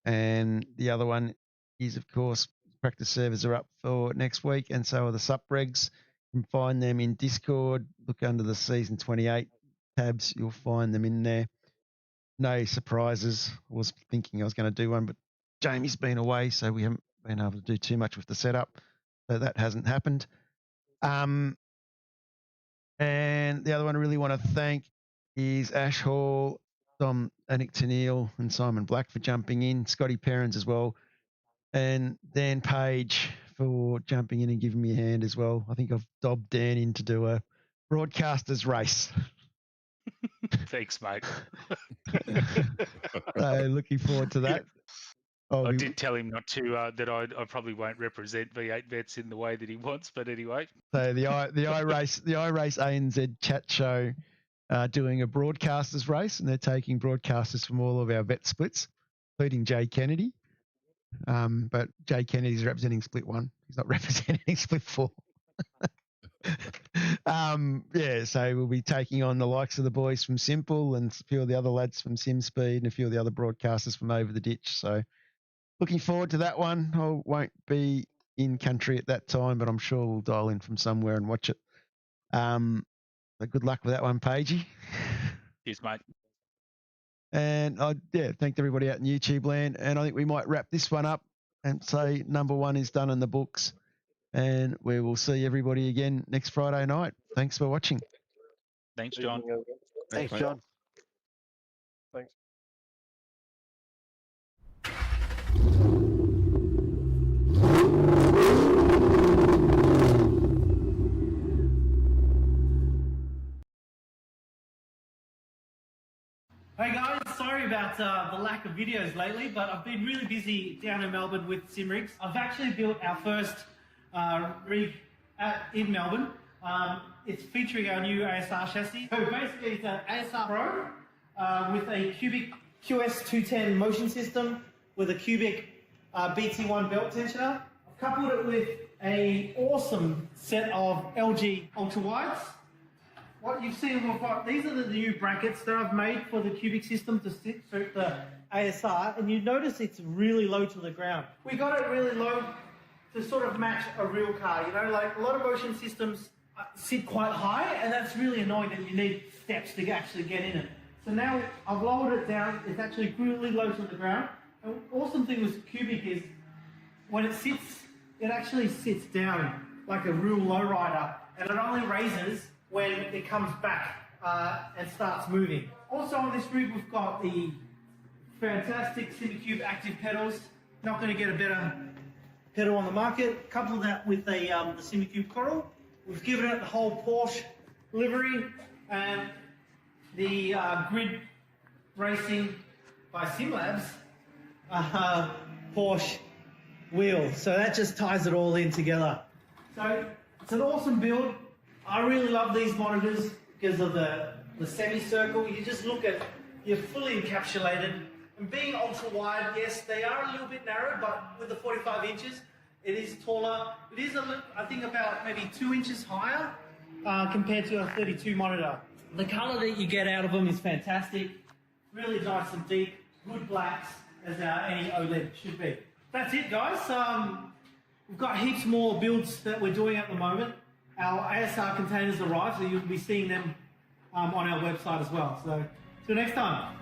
And the other one is, of course, practice servers are up for next week, and so are the SimRigs. You can find them in Discord. Look under the Season 28 tabs. You'll find them in there. No surprises. I was thinking I was going to do one, but Jamie's been away, so we haven't been able to do too much with the setup. So that hasn't happened. And the other one I really want to thank is Ash Hall, Domenic Tonel, and Simon Black for jumping in. Scotty Perrins as well. And Dan Page for jumping in and giving me a hand as well. I think I've dobbed Dan in to do a broadcaster's race. Thanks, mate. So looking forward to that. I did tell him not to, that I probably won't represent V8 Vets in the way that he wants, but anyway. So the iRace ANZ chat show doing a broadcasters race, and they're taking broadcasters from all of our vet splits, including Jay Kennedy. But Jay Kennedy's representing Split 1. He's not representing Split 4. So we'll be taking on the likes of the boys from Simple and a few of the other lads from SimSpeed and a few of the other broadcasters from Over the Ditch. So looking forward to that one. I won't be in country at that time, but I'm sure we'll dial in from somewhere and watch it. So good luck with that one, Pagey. Cheers, mate. And I thanked everybody out in YouTube land. And I think we might wrap this one up and say number 1 is done in the books. And we will see everybody again next Friday night. Thanks for watching. Thanks, John. Thanks, John. Thanks. Hey guys, sorry about the lack of videos lately, but I've been really busy down in Melbourne with SimRigs. I've actually built our first rig in Melbourne. It's featuring our new ASR chassis. So basically it's an ASR Pro with a cubic QS210 motion system with a cubic BT1 belt tensioner. I've coupled it with an awesome set of LG ultra wides. What you've seen, these are the new brackets that I've made for the cubic system to sit through the ASR, and you notice it's really low to the ground. We got it really low to sort of match a real car, you know, like a lot of motion systems sit quite high, and that's really annoying that you need steps to actually get in it. So now I've lowered it down, it's actually really low to the ground. And the awesome thing with cubic is when it sits, it actually sits down like a real lowrider, and it only raises when it comes back and starts moving. Also on this rig we've got the fantastic SimCube active pedals. Not going to get a better pedal on the market. Couple that with the SimCube Coral. We've given it the whole Porsche livery and the Grid Racing by SimLabs Porsche wheel. So that just ties it all in together. So it's an awesome build. I really love these monitors because of the semicircle. You just look at, you're fully encapsulated And being ultra wide, yes, they are a little bit narrow, but with the 45 inches, it is taller. It is, I think, about maybe 2 inches higher compared to a 32 monitor. The color that you get out of them is fantastic. Really nice and deep. Good blacks, as any OLED should be. That's it, guys. We've got heaps more builds that we're doing at the moment. Our ASR containers arrived, so you'll be seeing them on our website as well. So, till next time.